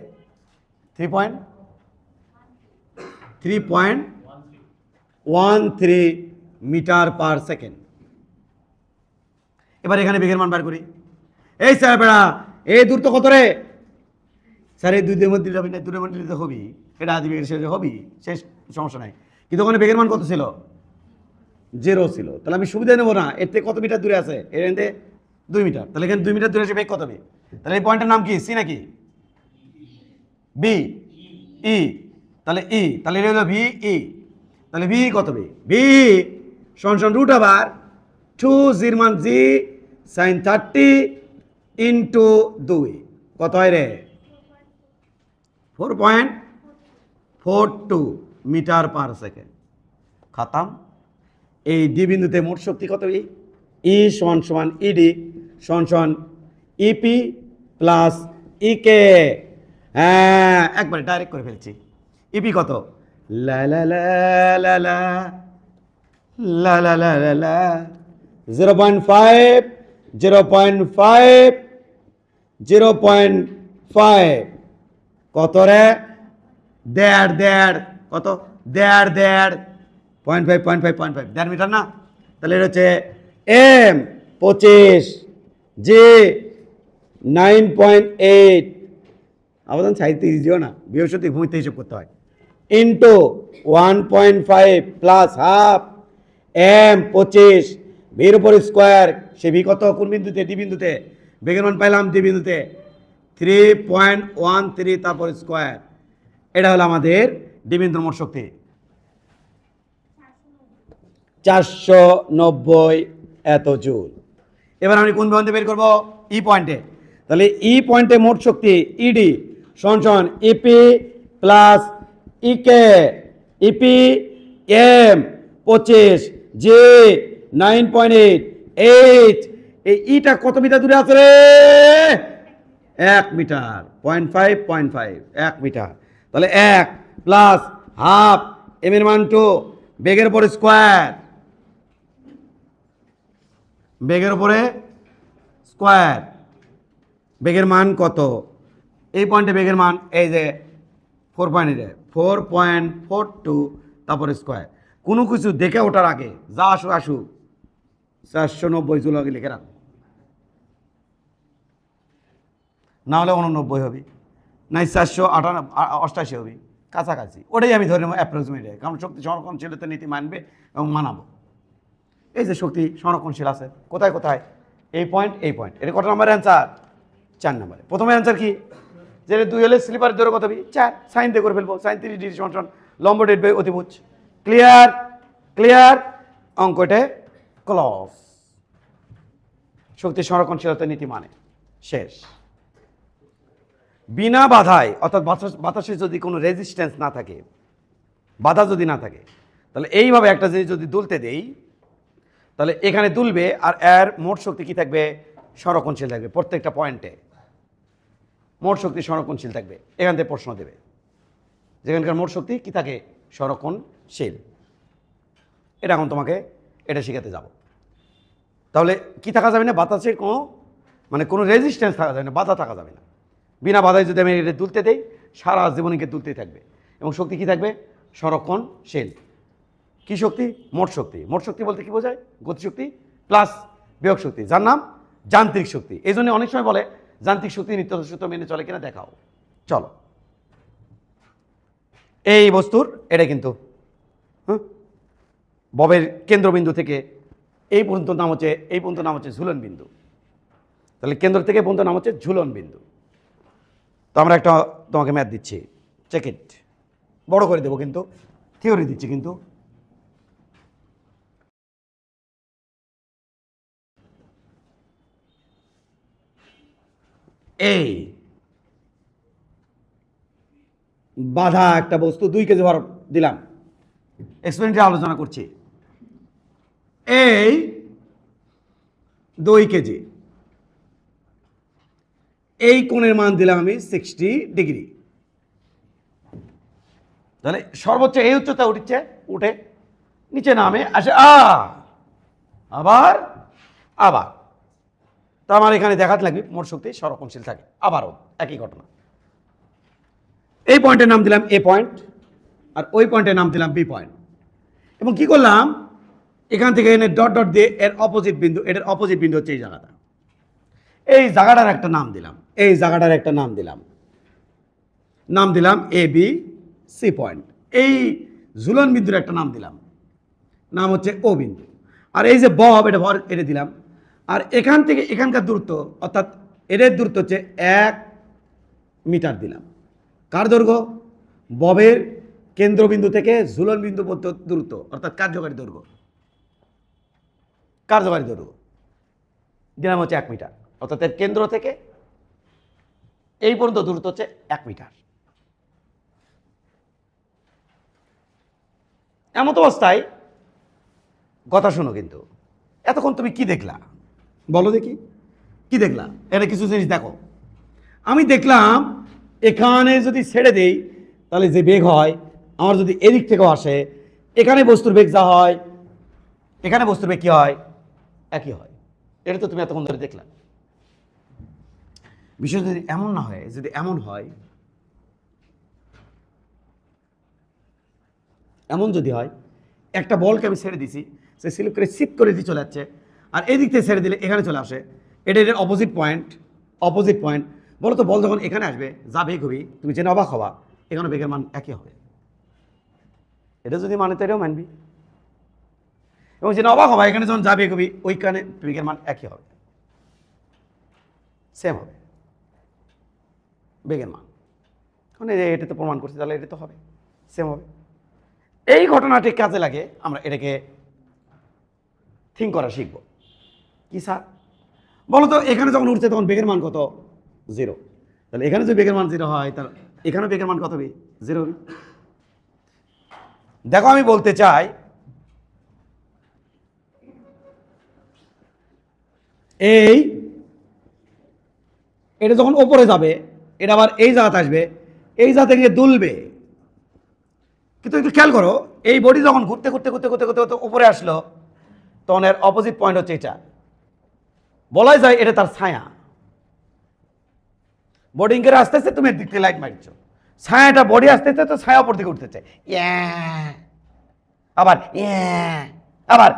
3.13 মিটার পার সেকেন্ড। এবার এখানে বেগের মান বার করি। এই স্যার বেড়া, এই দূরত্ব কত রে? স্যার এই দুই মধ্যে যাবি না, দূরের মধ্যে হবি, এটা আদি বেগের শেষে হবি, শেষ সমস্যা নাই। কিন্তু ওখানে বেগের মান কত ছিল? 0 ছিল। তাহলে আমি সুবিধা নেবো না, এর থেকে কত মিটার দূরে আছে? এর মধ্যে 2 মিটার। তাহলে এখানে 2 মিটার দূরে এসে বেগ কত হবে? তাহলে এই পয়েন্টের নাম কি? সি নাকি বি? ই। তাহলে ই, তাহলে এটা হলো ভি ই। তাহলে ভি কত হবে? ভি সমান রুট ওভার 2 জির মান জি সাইন 30 ইন্টু 2, কত হয় রে? 4.42 মিটার পার সেকেন্ড। খাতাম। এই ডি বিন্দুতে মোট শক্তি কত? ই সমান সমান ইডি সমান সমান ইপি প্লাস ইকে। হ্যাঁ, একবারে ডাইরেক্ট করে ফেলছি। ইপি কত? লা লা লা লা লা লা লা লা লা লা 0.5 0.5 0.5 কত রে? দেড় কত? দেড় 0.5 দেড় মিটার না? তাহলে এটা হচ্ছে এম 25 জি 9.8, আবেদন সাহিত্য দিও না, বৃহস্পতি ভূমিতে হিসেব করতে হয়, ইন্টু 1.5 প্লাস হাফ এম 25 ভির উপর স্কোয়ার। সে ভি কত? কোন বিন্দুতে? ডি বিন্দুতে। বেগের মান পাইলাম ডি বিন্দুতে 3.13, তারপর স্কোয়ার। এটা হলো আমাদের ডি বিন্দুর মোট শক্তি 490 এত জুল। এবার আমি কোন পয়েন্টে বের করব? ই পয়েন্টে। তাহলে ই পয়েন্টে মোট শক্তি ইডি সমান EP plus EK, EP M 25 J 9.8 H. এই ইটা কত মিটার দূরে আছে রে? 1 মিটার। 0.5 1 মিটার। তাহলে 1 প্লাস হাফ এম এর মান 2 বেগের উপরে স্কোয়ার, বেগের উপরে স্কোয়ার। বেগের মান কত? এই পয়েন্টে বেগের মান এই যে 4.42, তারপরে স্কোয়ার। কোনো কিছু দেখে ওঠার আগে যা আসুক 490 জুল আগে লিখে রাখ, না হলে 89 হবে, নাই 488 হবে, কাছাকাছি। ওটাই আমি ধরে নেব অ্যাপ্রক্সিমেটে, কারণ শক্তি সংরক্ষণশীলতার নীতি মানবে এবং মানাবো। এই যে শক্তি সংরক্ষণশীল আছে কোথায় কোথায়? এই পয়েন্ট, এই পয়েন্ট। এটা কত নম্বর অ্যান্সার? 4 নম্বরে। প্রথমে অ্যান্সার কি? যে 2 হলে স্লিপার ধরে কত হবে? 4। সাইন দিয়ে করে ফেলবো, সাইন 30 ডিগ্রি সমান লম্ব ডেট বাই অতিভুজ। ক্লিয়ার? ক্লিয়ার? অঙ্কটে ক্লস। শক্তি সংরক্ষণশীলতার নীতি মানে শেষ। বিনা বাধায়, অর্থাৎ বাতাসে যদি কোনো রেজিস্ট্যান্স না থাকে, বাধা যদি না থাকে, তাহলে এইভাবে একটা জিনিস যদি দুলতে দেই, তাহলে এখানে দুলবে আর এর মোট শক্তি কি থাকবে? সংরক্ষণশীল থাকবে। প্রত্যেকটা পয়েন্টে মোট শক্তি সংরক্ষণশীল থাকবে। এখান থেকে প্রশ্ন দেবে যেখানকার মোট শক্তি কি থাকে? সংরক্ষণশীল। এটা এখন তোমাকে এটা শেখাতে যাব। তাহলে কি থাকা যাবে না? বাতাসের কোনো রেজিস্ট্যান্স থাকা যাবে না, বাধা থাকা যাবে না। বিনা বাধায় যদি আমি এটা তুলতে দেই, সারা জীবনীকে তুলতেই থাকবে। এবং শক্তি কি থাকবে? সংরক্ষণশীল। কি শক্তি? মোট শক্তি। মোট শক্তি বলতে কি বোঝায়? গতিশক্তি প্লাস বিয়োগ শক্তি, যার নাম যান্ত্রিক শক্তি। এই জন্য অনেক সময় বলে যান্ত্রিক শক্তি নিত্য সূত্র মেনে চলে কিনা দেখাও। চলো, এই বস্তুর এটা কিন্তু ববের কেন্দ্রবিন্দু থেকে এই পর্যন্ত নাম হচ্ছে, এই পর্যন্ত নাম হচ্ছে ঝুলন বিন্দু। তাহলে কেন্দ্র থেকে পর্যন্ত নাম হচ্ছে ঝুলন বিন্দু। তো আমরা একটা তোমাকে ম্যাথ দিচ্ছি, চেক ইট। বড় করে দেবো কিন্তু, থিওরি দিচ্ছি কিন্তু। এই বাধা একটা বস্তু 2 কেজি ভর দিলাম, এক্সপেরিমেন্টে আলোচনা করছি। এই 2 কেজি, এই কোণের মান দিলাম আমি 60 ডিগ্রি। তাহলে সর্বোচ্চ এই উচ্চতা উঠছে, উঠে নিচে নামে আসে আবার আবার। তো আমার এখানে দেখাতে লাগবে মোট শক্তি সংরক্ষণশীল থাকে। আবারও একই ঘটনা। এই পয়েন্টের নাম দিলাম এ পয়েন্ট, আর ওই পয়েন্টের নাম দিলাম বি পয়েন্ট। এবং কি করলাম, এখান থেকে এনে ডট ডট দিয়ে এর অপোজিট বিন্দু, এটার অপোজিট বিন্দু হচ্ছে এই জায়গাটা। এই জায়গাটার একটা নাম দিলাম, এই জায়গাটার একটা নাম দিলাম, নাম দিলাম এ বি সি পয়েন্ট। এই ঝুলন বিন্দুর একটা নাম দিলাম, নাম হচ্ছে ও বিন্দু। আর এই যে বব, এটা ভর, এটা দিলাম। আর এখান থেকে এখানকার দূরত্ব, অর্থাৎ এদের দূরত্ব হচ্ছে 1 মিটার দিলাম। কার দৈর্ঘ্য? ববের কেন্দ্রবিন্দু থেকে ঝুলন বিন্দু পর্যন্ত দূরত্ব, অর্থাৎ কার্যকারী দৈর্ঘ্য। কার্যকারী দৈর্ঘ্য দিলাম হচ্ছে 1 মিটার, অর্থাৎ এর কেন্দ্র থেকে এই পর্যন্ত দূরত্ব হচ্ছে 1 মিটার। এমন অবস্থায় কথা শোনো, কিন্তু এতক্ষণ তুমি কি দেখলা বলো দেখি, কি দেখলা? এটা কিছু জিনিস দেখো। আমি দেখলাম এখানে যদি ছেড়ে দেই তাহলে যে বেগ হয়, আমার যদি এদিক থেকেও আসে, এখানে বস্তুর বেগ যা হয়, এখানে বস্তুর বেগ কি হয়? একই হয়। এটা তো তুমি এতক্ষণ ধরে দেখলা। বিষয় যদি এমন না হয়, যদি এমন হয়, এমন যদি হয়, একটা বলকে আমি ছেড়ে দিছি, সে স্লিপ করে সিপ করে দিয়ে চলে যাচ্ছে, আর এদিক থেকে ছেড়ে দিলে এখানে চলে আসে, এটা এর অপোজিট পয়েন্ট। অপোজিট পয়েন্ট বলো তো, বল যখন এখানে আসবে, যা বেগ হবি, তুমি জেনে অবাক হবা, এখানে বেগের মান একই হবে। এটা যদি মানে তো এটাও মানবি, এবং জেনে অবাক হবা, এখানে যখন যা বেগ হবি, ওইখানে বেগের মান একই হবে, সেম হবে বেগের মান। কারণ এটা তো প্রমাণ করছি, তাহলে এটা তো হবে, সেম হবে। এই ঘটনাটি কাজে লাগে, আমরা এটাকে থিঙ্ক করা শিখব। কি স্যার বলো তো, এখানে যখন উঠছে তখন বেগের মান কত? 0। তাহলে এখানে যদি বেগের মান 0 হয়, তাহলে এখানে বেগের মান কত হবে? 0 হবে। দেখো আমি বলতে চাই, এটা যখন ওপরে যাবে, এটা আবার এই জায়গাতে আসবে, এই জায়গা থেকে দুলবে। কিন্তু একটু খেয়াল করো, এই বডি যখন ঘুরতে ঘুরতে ঘুরতে ঘুরতে ঘুরতে উপরে আসলো, তখন এর অপোজিট পয়েন্ট হচ্ছে এটা। বলাই যায় এটা তার ছায়া। বোর্ডিং করে আস্তে আস্তে তুমি দিক থেকে লাইট মারছো, ছায়াটা বডি আস্তে আস্তে তো ছায়া উপর দিকে উঠতেছে, আবার আবার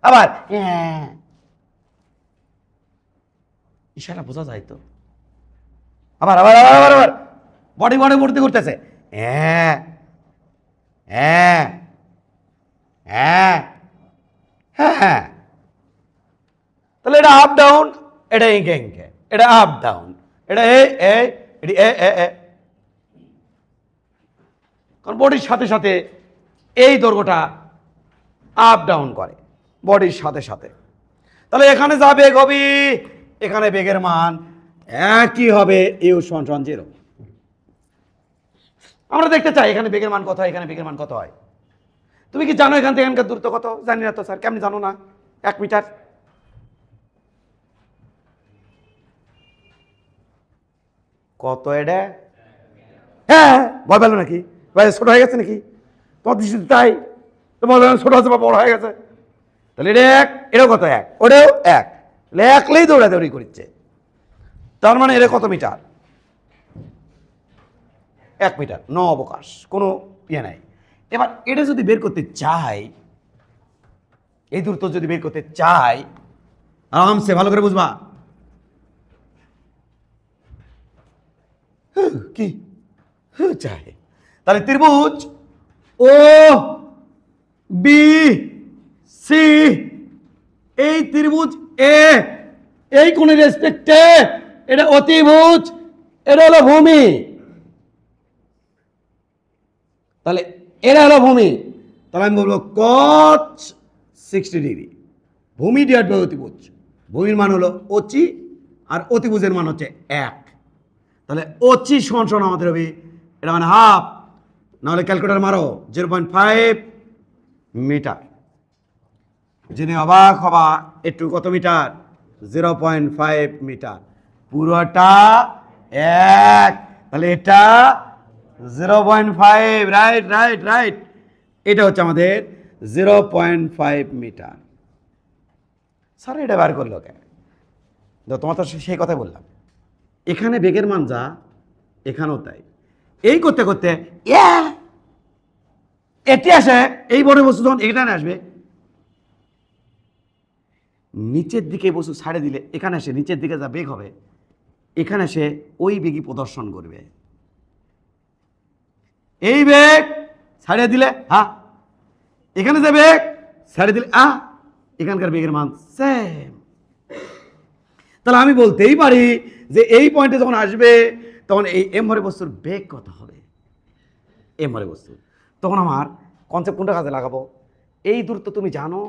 আবার ইশারা বোঝা যায় তো। আবার আবার আবার আবার আবার বডি বডি উঠতে করতেছে, হ্যাঁ হ্যাঁ হ্যাঁ হ্যাঁ। তাহলে এটা আপ ডাউন, এটা এঁকে এঁকে, এটা আপ ডাউন, এটা কারণ বডির সাথে সাথে এই দৈর্ঘ্যটা আপ ডাউন করে বডির সাথে সাথে। তাহলে এখানে যা বেগ হবে, এখানে বেগের মান একই হবে, ইউ সমান 0। আমরা দেখতে চাই এখানে বেগের মান কত হয়, এখানে বেগের মান কত হয়। তুমি কি জানো এখান থেকে এখানকার দূরত্ব কত? জানি না তো স্যার। কেমনি জানো না? 1 মিটার। কত এটা? হ্যাঁ, ভয় পেলো নাকি? ভাই ছোট হয়ে গেছে নাকি তোমার দৃষ্টিতে? তাই তো বলো ছোট আছে বা বড় হয়ে গেছে। তাহলে এটা 1, এটাও কত? 1, ওটাও 1। তাহলে একলেই দৌড়াদৌড়ি করছে, তার মানে এটা কত মিটার? 1 মিটার। ন অবকাশ, কোনো ইয়ে নাই। এবার এটা যদি বের করতে চাই, এই দূরত্ব যদি বের করতে চাই, আরামসে ভালো করে বুঝবা। কি চাই? তাহলে ত্রিভুজ ও বি সি, এই ত্রিভুজ এ, এই কোণের রেসপেক্টে এটা অতিভুজ, এটা হলো ভূমি। তাহলে এটা হলো ভূমি। তাহলে আমি বলবো cos 60 ডিগ্রি। ভূমি ডিভাইড বাই অতিভুজ। ভূমির মান হলো অচি, আর অতিভুজের মান হচ্ছে 1। তাহলে 25 সমান সমান আমাদের হবে এটা মানে হাফ, নাহলে ক্যালকুলেটার মারো 0.5 মিটার। জেনে অবাক হবা একটু, কত মিটার? 0.5 মিটার। পুরোটা 1, তাহলে এটা 0.5। রাইট রাইট রাইট, এটা হচ্ছে আমাদের 0.5 মিটার। স্যার এটা বার করলো কেন? তোমার তো সেই কথাই বললাম, এখানে বেগের মান যা এখানেও তাই। এই করতে করতে এটি আসে, এই বড় বস্তু যখন এখানে আসবে, নিচের দিকে বস্তু ছাড়ে দিলে এখানে এসে নিচের দিকে যা বেগ হবে এখানে এসে ওই বেগই প্রদর্শন করবে। এই বেগ ছাড়িয়ে দিলে এখানে যে বেগ ছাড়িয়ে দিলে এখানকার বেগের মান সেম। তাহলে আমি বলতেই পারি যে এই পয়েন্টে যখন আসবে তখন এই এম ভরে বস্তুর বেগ কত হবে, এম ভরে বস্তু। তখন আমার কনসেপ্ট কোনটা কাজে লাগাবো? এই দূরত্ব তুমি জানো,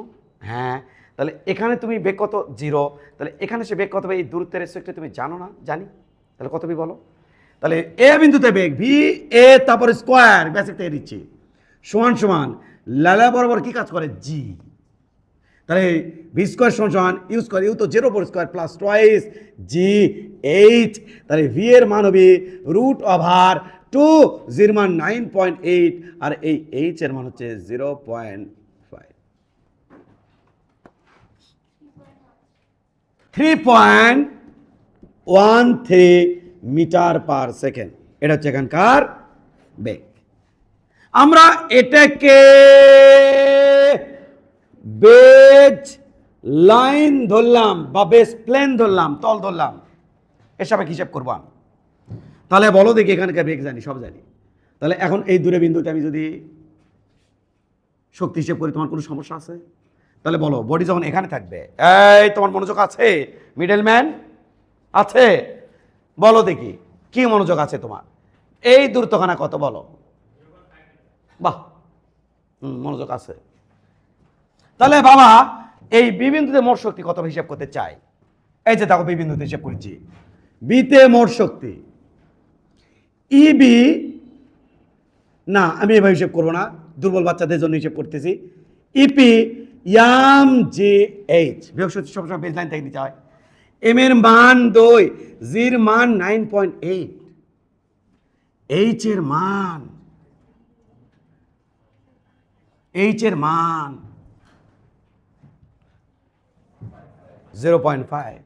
হ্যাঁ, তাহলে এখানে তুমি বেগ কত? 0। তাহলে এখানে সে বেগ কত হবে এই দূরত্বের রেসপেক্টে তুমি জানো না? জানি। তাহলে কত বি বলো? তাহলে এ বিন্দুতে বেগ ভি এ তারপর স্কোয়ার বেসিক থেকে দিচ্ছি সমান সমান লালা বরাবর কি কাজ করে? জি। তাহলে ভি স্কোয়ার সমান সমান ইউ স্কোয়ার, ইউ তো 0 স্কোয়ার প্লাস টোয়াইস জি এইচ। তাহলে ভি এর মান হবে √2, জির মান 9.8, আর এই এইচ এর মান হচ্ছে 0.5, 3.13 মিটার পার সেকেন্ড। এটা হচ্ছে এখানকার বেগ। আমরা এটাকে বেজ লাইন ধরলাম বা বেস প্লেন ধরলাম, তল ধরলাম, এসব হিসাব করবো আমি। তাহলে বলো দেখি, এখানকার বেগ জানি, সব জানি। তাহলে এখন এই দূরে বিন্দুতে আমি যদি শক্তি হিসেব করি, তোমার কোনো সমস্যা আছে? তাহলে বলো, বডি যখন এখানে থাকবে, এই তোমার মনোযোগ আছে? মিডলম্যান আছে? বলো দেখি কি মনোযোগ আছে তোমার? এই দূরত্বখানা কত বলো? বাহ, মনোযোগ আছে। তাহলে বাবা এই বি বিন্দুতে মোট শক্তি কত হিসাব করতে চাই? এই যে দেখো বি বিন্দুতে হিসাব করেছি, বিতে মোট শক্তি ইবি, না আমি এভাবে হিসাব করবো না, দুর্বল বাচ্চাদের জন্য হিসাব করতেছি। ইপি ইয়াম জে এইচ, বিয়োগ শক্তি সবসময় বেস লাইন থেকে নিতে হয়। এম এর মান 2, জির মান 9.8, এইচ এর মান 0.5,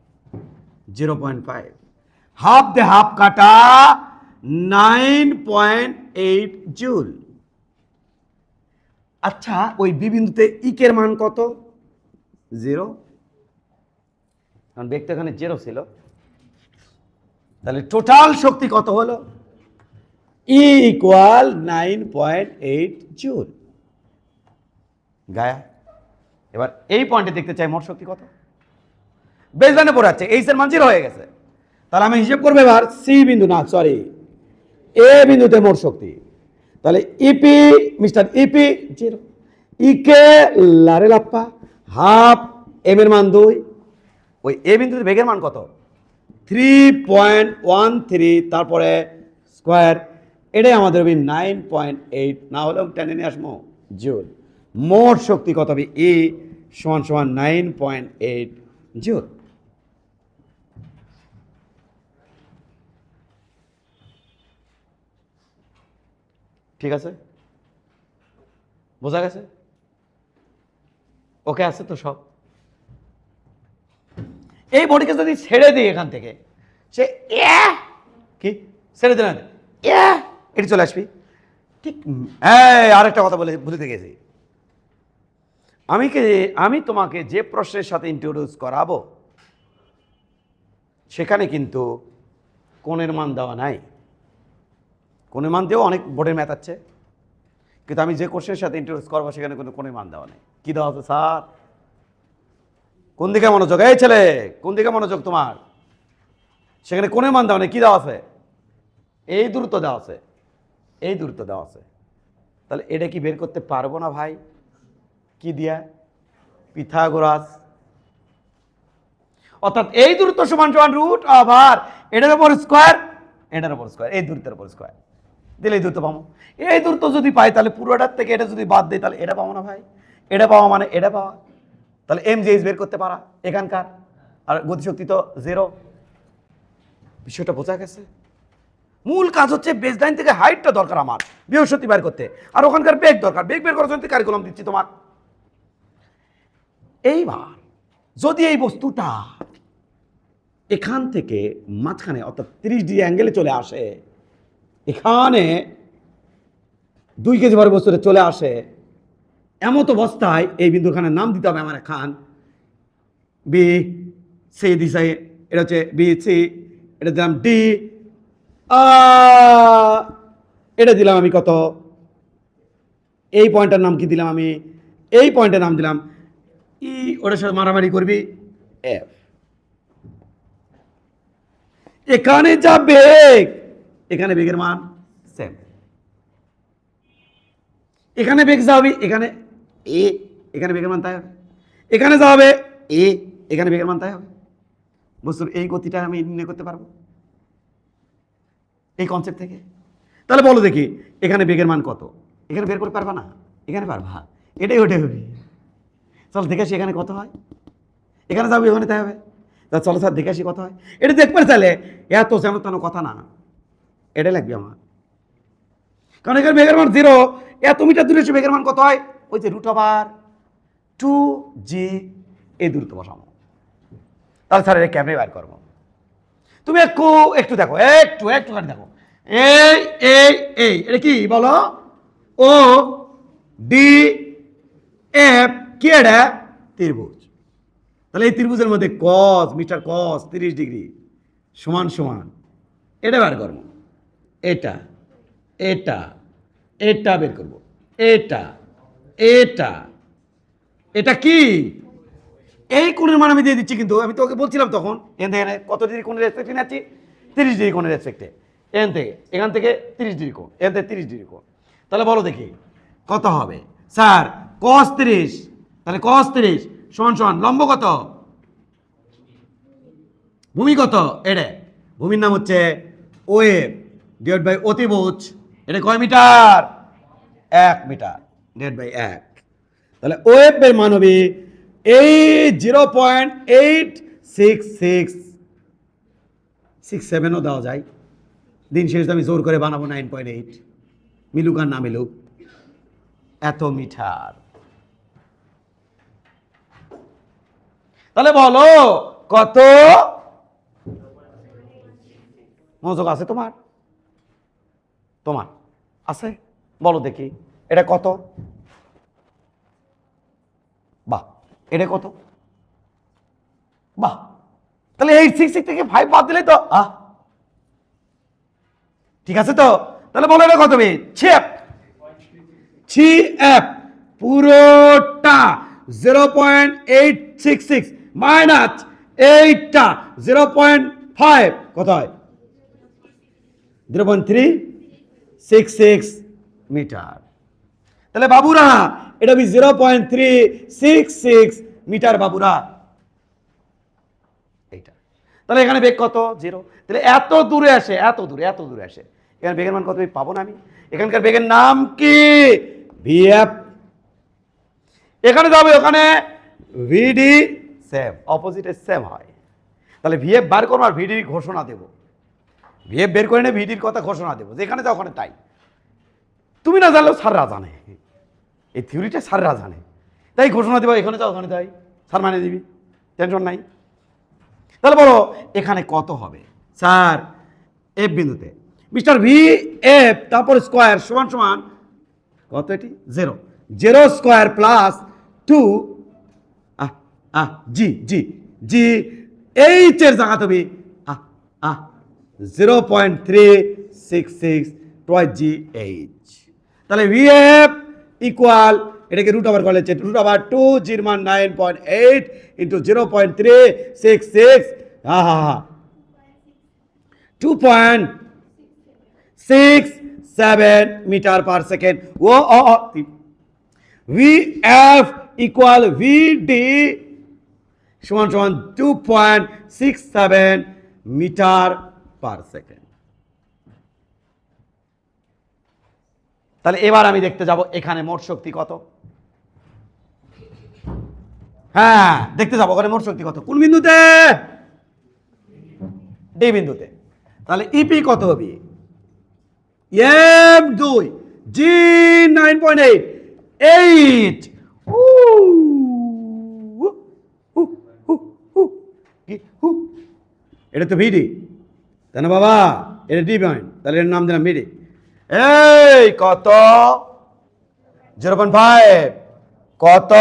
হাফ দে হাফ কাটা 9.8 জুল। আচ্ছা ওই বি বিন্দুতে ইকের মান কত? 0, কারণ বেগ তো এখানে 0 ছিল। তাহলে টোটাল শক্তি কত হলো? E equal 9.8 joule. গায়া, এবার এই পয়েন্টে দেখতে চাই মোট শক্তি কত। বেসলাইনে পড়ে আছে, এইচ এর মান 0 হয়ে গেছে। তাহলে আমি হিসেব করবো এবার সি বিন্দু, না সরি এ বিন্দুতে মোট শক্তি। তাহলে ইপি মিস্টার ইপি 0, ইকে লারে লাপ্পা হাফ, এম এর মান 2, ওই এ বিন্দুতে বেগের মান কত? 3.13, তারপরে স্কোয়ার, এটাই আমাদের হবে 9.8, না হলেও টেনে নিয়ে আসবো জুল। মোট শক্তি কত হবে? ই সমান সমান 9.8 জুল। ঠিক আছে, বোঝা গেছে? ওকে আছে তো সব? এই বডিকে যদি ছেড়ে দিই এখান থেকে, সে কি ছেড়ে দিলেন, এটি চলে আসবি। ঠিক আরেকটা কথা বলে ভুলতে গেছি, আমি তোমাকে যে প্রশ্নের সাথে ইন্ট্রোডিউস করাবো সেখানে কিন্তু কোণের মান দেওয়া নাই। কোণের মান দিয়েও অনেক বোর্ডের ম্যাথ আছে, কিন্তু আমি যে কোশ্চেনের সাথে ইন্ট্রোডিউস করবো সেখানে কোনো কোণের মান দেওয়া নেই। কি দেওয়া আছে স্যার? কোন দিকে মনোযোগ? এই ছেলে কোন দিকে মনোযোগ তোমার? সেখানে কোণের মান দেওয়া নেই। কি দেওয়া আছে? এই দূরত্ব দেওয়া আছে, এই দূরত্ব দেওয়া আছে। তাহলে এটা কি বের করতে পারবো না ভাই? কি দিয়া? পিথাগোরাস। অর্থাৎ এই দূরত্ব সমান সমান রুট ওভার এটার উপর স্কোয়ার, এটার উপর স্কোয়ার, এই দূরত্বের উপর স্কোয়ার দিলে এই দূরত্ব পাবো। এই দূরত্ব যদি পাই তাহলে পুরোটার থেকে এটা যদি বাদ দেয় তাহলে এটা পাবো না ভাই, এটা পাওয়া মানে এটা পাওয়া, তাহলে এম জে বের করতে পারা এখানকার, আর গতিশক্তি তো 0। বিষয়টা বোঝা গেছে? মূল কাজ হচ্ছে বেসলাইন থেকে হাইটটা দরকার আমার বৃহস্পতি বের করতে, আর ওখানকার বেগ দরকার, বেগ বের করার জন্য কারিকুলাম দিচ্ছি তোমার। এইবার যদি এই বস্তুটা এখান থেকে মাঝখানে অর্থাৎ 30 ডিগ্রি অ্যাঙ্গেলে চলে আসে, এখানে 2 কেজি ভরের বস্তুটা চলে আসে, এমত অবস্থায় এই বিন্দুখানের নাম দিতে হবে আমার খান বি সি দিশায়, এটা হচ্ছে বি সি, এটা দিলাম ডি, এটা দিলাম আমি কত, এই পয়েন্টের নাম কি দিলাম আমি, এই পয়েন্টের নাম দিলাম ই, ওটার সাথে মারামারি করবি এফ। এখানে যা বেগ, এখানে বেগের মান সেম, এখানে বেগ যাবে এখানে এ, এখানে বেগের মান তাই হবে, এখানে যাবে এ, এখানে বেগের মান তাই হবে। বস্তুর এই গতিটা আমি নির্ণয় করতে পারবো এই কনসেপ্ট থেকে। তাহলে বলো দেখি এখানে বেগের মান কত, এখানে বের করতে পারবা না, এখানে পারবা, এটাই ওটাই হবে। চলো দেখে আসি এখানে কত হয়, এখানে যাবো এখানে তাই হবে। তা চলো স্যার দেখে আসি কত হয়, এটা দেখবে তাহলে এত যেন তেন কথা না, এটাই লাগবে আমার, কারণ এখানে বেগের মান 0, এত মিটার দূরে এসে বেগের মান কত হয়, ওই যে √2g এই দূরত্ব বসাবো। তাহলে স্যার এটা ক্যামেরায় বার করবো, তুমি একটু দেখো, একটু দেখো, এই এই এই এটা কি বলো, ও ডি এফ কি, এটা ত্রিভুজ। তাহলে এই ত্রিভুজের মধ্যে কস মিটার কস 30 ডিগ্রি সমান সমান এটা বার করবো, এটা এটা এটা বের করবো, এটা এটা এটা কি, এই কোণের মান আমি দিয়ে দিচ্ছি, কিন্তু আমি তোকে বলছিলাম তখন এখানে কত ডিগ্রি কোণের রেসপেক্টে নিচ্ছি, 30 ডিগ্রি কোণের রেসপেক্টে, এখান থেকে 30 ডিগ্রি কোণ, এখান থেকে 30 ডিগ্রি কোণ। তাহলে বলো দেখি কত হবে স্যার, cos 30, তাহলে cos 30 সমান সমান লম্ব কত, ভূমি কত, এটা ভূমির নাম হচ্ছে ওয়েভ ডিভাইড বাই অতিভুজ, এটা কয় মিটার, 1 মিটার ডিভাইড বাই 1। তাহলে ওয়েভের মান হবে এই 0.86667ও দেওয়া যায়, দিন শেষে আমি জোর করে বানাবো 9.8, মিলুক আর না মিলুক এত মিটার। তাহলে বলো কত, মনোযোগ আছে তোমার, তোমার আছে, বলো দেখি এটা কত, বাহ এটা কত, বাহ, তাহলে 866 থেকে 5 বাদ দিলেই তো ঠিক আছে তো। তাহলে বলো এটা কত হবে, ছিএফ পুরোটা 0.866 মাইনাস এইটা 0.5 কত হয়, 0.366 মিটার। তাহলে বাবুরা এটা হবে 0.366 মিটার বাবুরা, এইটা। তাহলে এখানে বেগ কত, 0। তাহলে এত দূরে আসে, এত দূরে আসে, এখানে বেগের মান কত পাবো না আমি, এখানকার বেগের নাম কি, ভিএফ। এখানে যাবে ওখানে ভিডি সেম, অপোজিটে সেম হয়। তাহলে ভিএফ বার করবো আর ভিডির ঘোষণা দেবো, ভিএফ বের করে নিয়ে ভিডির কথা ঘোষণা দেবো, যেখানে যাও ওখানে তাই। তুমি না জানলেও স্যাররা জানে, এই থিওরিটা স্যাররা জানে, তাই ঘোষণা দেবো, এখানে যাও ওখানে তাই, স্যার মানে দিবি, টেনশন নাই। তাহলে বলো এখানে কত হবে স্যার, এফ বিন্দুতে মিস্টার ভি এফ তারপর স্কোয়ার সমান সমান কত, এটি 0 square plus 2 G G G H এর জায়গা তুমি 0.366 টয়েস জি এইচ। তাহলে ভি এফ ইকুয়াল এটাকে রুট ওভার করলে √2 জির মান 9.8 ইন্টু 0.366 2.67 মিটার পার সেকেন্ড। ও V F equal V D সমান সমান 2.67 মিটার পার সেকেন্ড। তাহলে এবার আমি দেখতে যাব এখানে মোট শক্তি কত। হ্যাঁ, দেখতে যাবো ওখানে মোট শক্তি কত, কোন বিন্দুতে? ডি বিন্দুতে। তাহলে ইপি কত হবে? এম 2 জি 9.8 8 এটা তো ভিডি, তাই না বাবা? এটা ডি পয়েন্ট, তাহলে এর নাম দিলাম ভিডি। এই কত? 0.5 কত?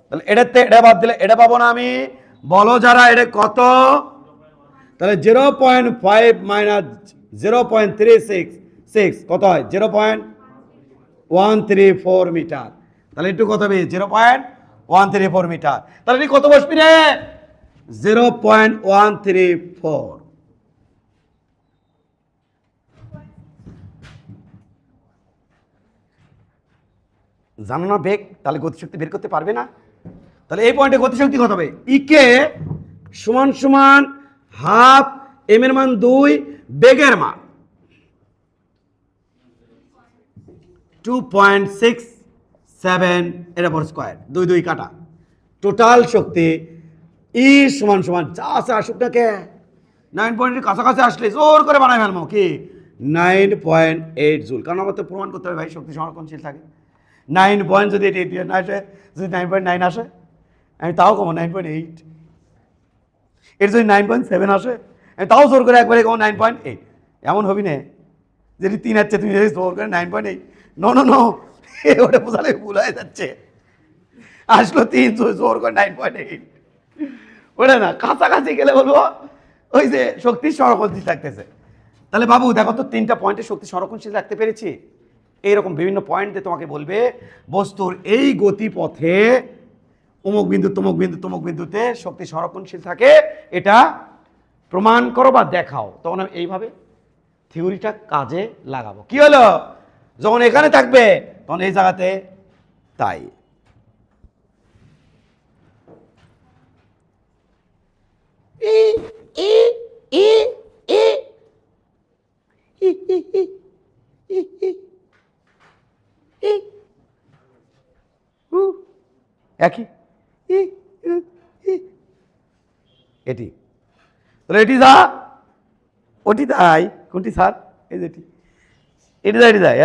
তাহলে এটাতে এটা বাদ দিলে এটা পাবো না আমি, বলো যারা এটা কত? তাহলে 0.5 মাইনাস 0.366 কত হয়? 0.134 মিটার। তাহলে একটু কত হবে? 0.134 মিটার। তাহলে এটি কত বসবি রে? 0.134। জানো না বেগ, তাহলে গতিশক্তি বের করতে পারবে না। তাহলে এই পয়েন্টে গতিশক্তি কত হবে? ইকে সমান সমান হাফ এম এর মান 2, বেগের মান 2.67 এর উপর স্কয়ার, 2 2 কাটা। টোটাল শক্তি ই সমান সমান যা আছে আসুক না কে 9 কাছাকাছি আসলে জোর করে বানাই ফেলবো কি 9.8 জুল। কারণ আমার তো প্রমাণ করতে হবে ভাই শক্তি সংরক্ষণশীল থাকে। 9 পয়েন্ট যদি 8 না আসে, যদি 9.9 আসে আমি তাও কমো 9.8। এর যদি 9.7 আসে আমি তাও জোর করে একবারে কমো 9.8। এমন হবি না যদি 3 আসছে তুমি যদি জোর করে 9.8। নো নো নো, ওটা বোঝালে ভুল হয়ে যাচ্ছে। আসলো 3 জোর করে 9.8, ওটা না, কাছাকাছি গেলে বলবো ওই যে শক্তি সংরক্ষণশীল থাকতেছে। তাহলে বাবু দেখো তো 3টা পয়েন্টে শক্তি সংরক্ষণশীল রাখতে পেরেছি। এইরকম বিভিন্ন পয়েন্ট দিয়ে তোমাকে বলবে বস্তুর এই গতিপথে অমুক বিন্দু তমুক বিন্দু তমুক বিন্দুতে শক্তি সংরক্ষণশীল থাকে, এটা প্রমাণ করো বা দেখাও। তখন আমি এইভাবে থিওরিটা কাজে লাগাবো। কি হলো? যখন এখানে থাকবে তখন এই জায়গাতে তাই। একই এটি, তাহলে এটি যা ওটি তাই। কোনটি স্যার? এই যেটি, এটি যা এটি যায়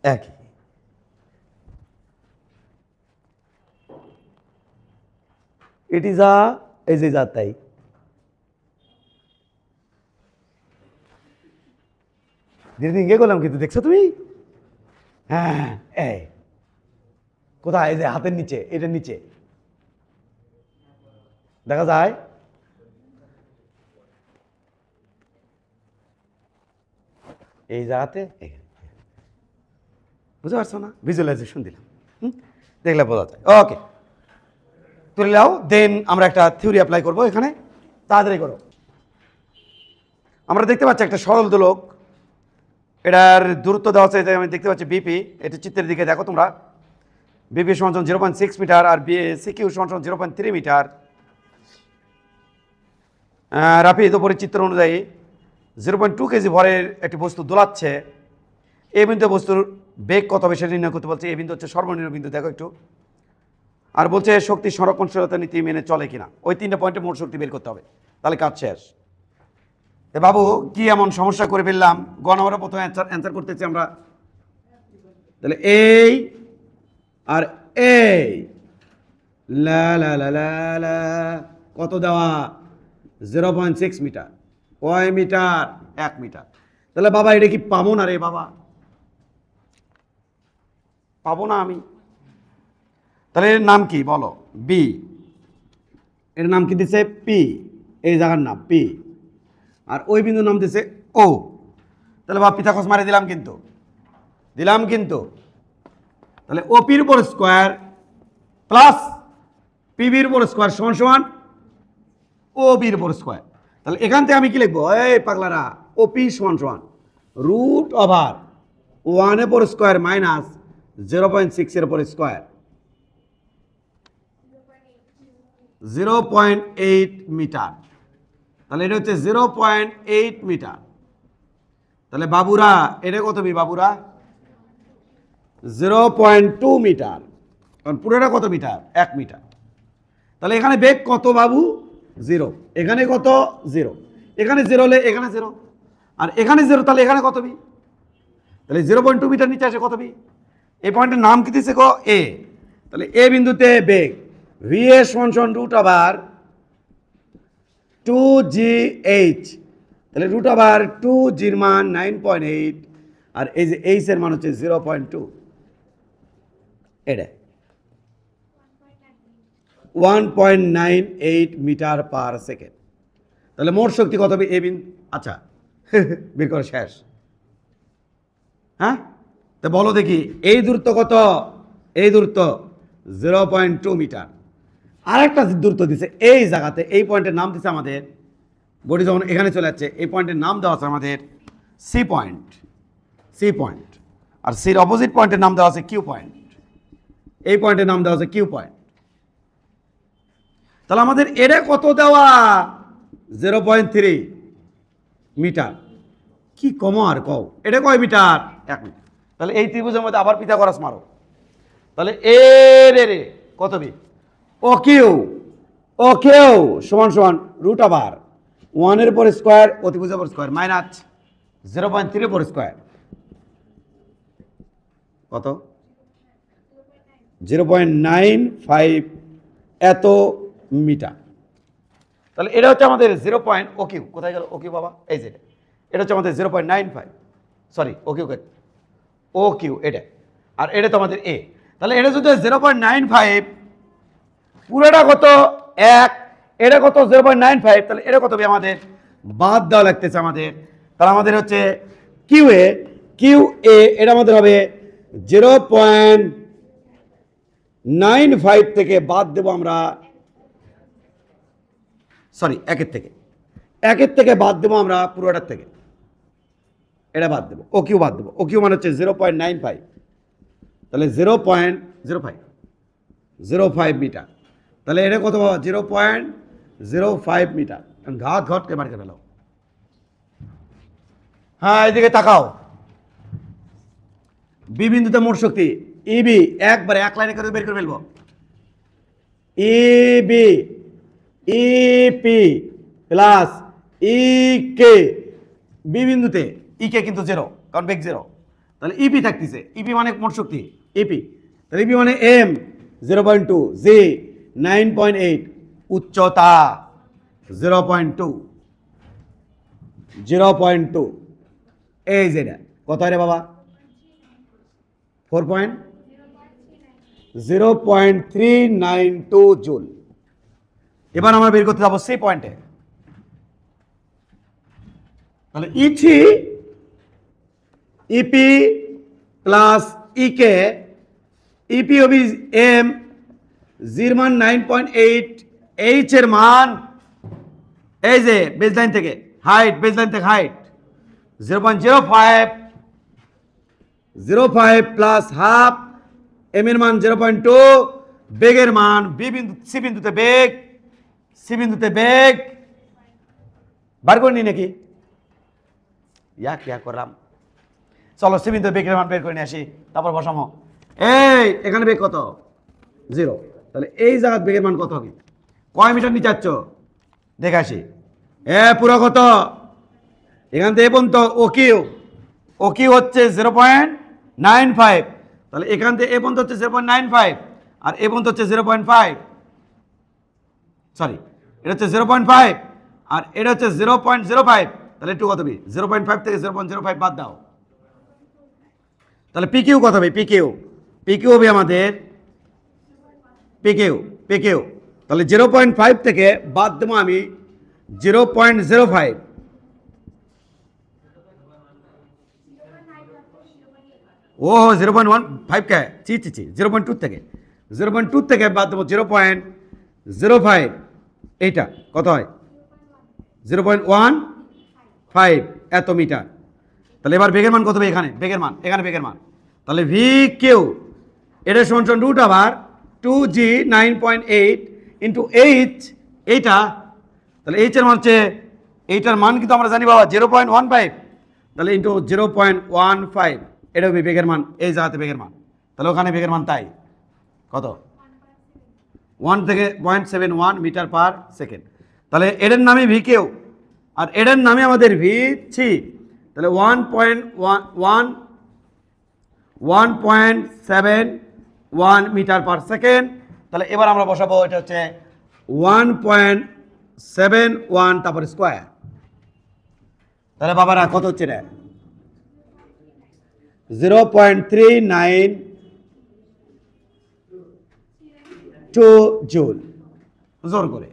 একই। এটি যা এই যে যা তাই। ধীরে ধীরে করলাম কিন্তু দেখছো তুমি? হ্যাঁ, এই কোথায়? এই যে হাতের নিচে, এটার নিচে দেখা যায়। এই জায়গাতে বুঝতে পারছো না? ভিজুয়ালাইজেশন দিলাম, দেখলে বোঝা যায়। ওকে, তুলে নাও। দেন আমরা একটা থিওরি অ্যাপ্লাই করবো এখানে, তাড়াতাড়ি করো। আমরা দেখতে পাচ্ছি একটা সরল দোলক, এটার দূরত্ব দেওয়া আছে, আমি দেখতে পাচ্ছি বিপি। এটা চিত্রের দিকে দেখো তোমরা। বিপি সমান 0.6 মিটার আর সিকিউ সমান 0.3 মিটার। রাফিদ উপরের চিত্র অনুযায়ী 0.2 কেজি ভরের একটি বস্তু দোলাচ্ছে। এই বিন্দু বস্তুর বেগ কত হবে সেটা নির্ণয় করতে বলছে। এই বিন্দু হচ্ছে সর্বনিম্ন বিন্দু, দেখো একটু। আর বলছে শক্তি সংরক্ষণশীলতা নীতি মেনে চলে কিনা। ওই 3টা পয়েন্টে মোট শক্তি বের করতে হবে, তাহলে কাজ শেষ। বাবু কি এমন সমস্যা করে ফেললাম? গ নম্বরে প্রথমে অ্যান্সার করতেছি আমরা। তাহলে এই আর এই লা লা লা লা লা কত দেওয়া? 0.6 মিটার। কয় মিটার? 1 মিটার। তাহলে বাবা এটা কি পাবো না রে বাবা? পাবো না আমি। তাহলে এর নাম কি বলো? বি। এর নাম কি দিছে? পি। এই জায়গার নাম পি। আর ওই বিন্দুর নাম দিছে ও। তাহলে বাবা পিথাগোরাস মারি দিলাম কিন্তু, তাহলে ওপির উপর স্কোয়ার প্লাস পিবির উপর স্কোয়ার সমান সমান ও বির উপর স্কোয়ার। তাহলে এখান থেকে আমি কি লিখবো? এই পাগলারা, ওপি সমান সমান রুট ওভার 1 এর উপর স্কোয়ার মাইনাস 0.6 এর উপর স্কোয়ার। 0.8 মিটার। তাহলে এটা হচ্ছে 0.8 মিটার। তাহলে বাবুরা এটা কত বি বাবুরা? 0.2 মিটার। কারণ পুরোটা কত মিটার? 1 মিটার। তাহলে এখানে বেগ কত বাবু? 0। এখানে কত? 0। এখানে 0 হলে এখানে 0, আর এখানে 0, তাহলে এখানে কত বি? তাহলে 0.2 মিটার নিচে আসে কত বি? এই পয়েন্টের নাম কি দিচ্ছে গো? এ। তাহলে এ বিন্দুতে বেগ vs সমান √2gh। তাহলে √2g এর মান 9.8, আর এই যে h এর মান হচ্ছে 0.2। এটা 1.98 মিটার পার সেকেন্ড। তাহলে মোট শক্তি কত হবে এ বিন্দু? আচ্ছা বের করে শেষ। হ্যাঁ, তো বলো দেখি এই দূরত্ব কত? এই দূরত্ব 0.2 মিটার। আরেকটা দূরত্ব দিছে এই জায়গাতে, এই পয়েন্টের নাম দিছে আমাদের, বডি যখন এখানে চলে যাচ্ছে এই পয়েন্টের নাম দেওয়া আছে আমাদের সি পয়েন্ট। C point. আর সির অপোজিট পয়েন্টের নাম দেওয়া আছে কিউ পয়েন্ট। এই পয়েন্টের নাম দেওয়া আছে কিউ পয়েন্ট। তাহলে আমাদের এটা কত দেওয়া? 0.3 মিটার। কি কম আর কও, এটা কয় মিটার? 1 মিটার। তাহলে এই ত্রিভুজের মধ্যে আবার পিথাগোরাস মারো। তাহলে এ রে রে কত B? O Q, O Q সমান সমান √1 এর উপর স্কোয়ার, অতিভুজের উপর স্কোয়ার, মাইনাস 0.3 উপর স্কোয়ার কত? 0.95 এত মিটার। তাহলে এটা হচ্ছে আমাদের 0. ও কিউ কোথায় গেল? ও কিউ বাবা, এই যে এটা হচ্ছে আমাদের 0.95, sorry O Q, O Q এটা, আর এটা তো আমাদের এ। তাহলে এটা যদি 0.95, পুরোটা কত? 1, এটা কত? 0.95। তাহলে এটা কত হবে আমাদের? বাদ দেওয়া লাগতেছে আমাদের। তাহলে আমাদের হচ্ছে কিউ এ, কিউ এ এটা আমাদের হবে 0.95 থেকে বাদ দেবো আমরা, সরি 1 থেকে বাদ দেবো আমরা পুরোটার থেকে, এটা বাদ দেবো, ও কিউ বাদ দেবো। ও কিউ মানে হচ্ছে 0.95, তাহলে 0.05 মিটার। তাহলে এটা কত বাবা? 0.05 মিটার। ঘাট ঘটকে বাড়িতে ফেলাও। হ্যাঁ এদিকে তাকাও। বি বিন্দুতে মোট শক্তি ইবি একবারে এক লাইনে করে বের করে ফেলবো। ইবি ইপি প্লাস ইকে, বি বিন্দুতে ইকে কিন্তু 0, কারণ বেগ 0। তাহলে ইপি থাকতেছে, ইপি মানে মোট শক্তি ইপি। তাহলে ইপি মানে এম 0.2, জি 9.8, উচ্চতা 0.2, এই যেটা কত রে বাবা? 0.392 জুল। এবার আমরা বের করতে যাবো সেই পয়েন্টে। তাহলে ইথি ইপি প্লাস ইকে, ইপি হবে এম, জির মান 9.8, এইচ এর মান এই যে বেসলাইন থেকে হাইট, বেসলাইন থেকে হাইট 0.05 প্লাস হাফ, এম এর মান 0.2, বেগের মান বি বিন্দু সি বিন্দুতে বেগ, সি বিন্দুতে বেগ বার করে নি নাকি? ইয়া করলাম, চলো সি বিন্দুতে বেগের মান বের করে নিয়ে আসি, তারপর বসামো। এই এখানে বেগ কত? 0। তাহলে এই জায়গার বেগের মান কত হবে? কয় মিটার নিয়ে যাচ্ছ দেখে আসি। পুরো কত? এখান থেকে পর্যন্ত ও কিউ হচ্ছে 0.95। তাহলে এখান থেকে এ পর্যন্ত হচ্ছে 0.95, আর এ পর্যন্ত হচ্ছে 0.5, সরি এটা হচ্ছে 0.5, আর এটা হচ্ছে 0.05। তাহলে একটু কত হবে? 0.5 থেকে 0.05 বাদ দাও। তাহলে পিকিউ কত হবে? পিকিউ হবে আমাদের পিকিউ। তাহলে 0.5 থেকে বাদ দেবো আমি 0.05। ও 0.15 কে ची 0.2 থেকে বাদ দেবো 0.05। এইটা কত হয়? 0.15 এত মিটার। তাহলে এবার বেগের মান কত হবে? এখানে বেগের মান, তাহলে ভি কিউ এটা সমান √2g 9.8 ইন্টু এইচ, এইটা তাহলে এইচের মান হচ্ছে, এইটার মান কিন্তু আমরা জানি বাবা 0.15, তাহলে ইন্টু 0.15, এটা হবে বেগের মান, এই জায়গাতে বেগের মান, তাহলে ওখানে বেগের মান তাই কত 1 থেকে 0.71 মিটার পার সেকেন্ড। তাহলে এদের নামে ভি কেউ আর এদের নামে আমাদের ভি সি, তাহলে 1.71 মিটার পার সেকেন্ড। তাহলে এবার আমরা বসাবো এটা হচ্ছে 1.71 তারপর স্কোয়ার। তাহলে বাবারা কত হচ্ছে এটা 0.392 জুল জোর করে।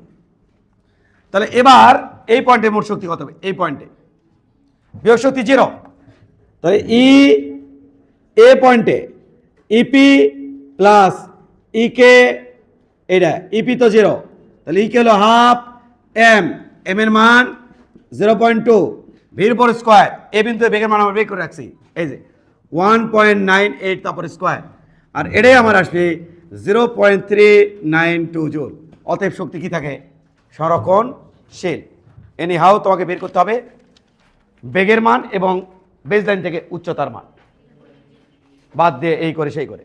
তাহলে এবার এই পয়েন্টে মোট শক্তি কত হবে, এই পয়েন্টে বিয়োগ শক্তি 0। তাহলে এ পয়েন্টে ইপি প্লাস ইকে, এটা ইপি তো 0, তাহলে ইকে হলো হাফ এম, এম এর মান 0.2, ভির উপর স্কোয়ার, এ বিন্দু বেগের মান আমরা বের করে রাখছি, এই যে 1.98 তারপর স্কোয়ার, আর এটাই আমার আসবে 0.392 জুল। অতএব শক্তি কি থাকে সংরক্ষণশীল। এনি হাউ তোমাকে বের করতে হবে বেগের মান এবং বেসলাইন থেকে উচ্চতার মান, বাদ দিয়ে এই করে সেই করে।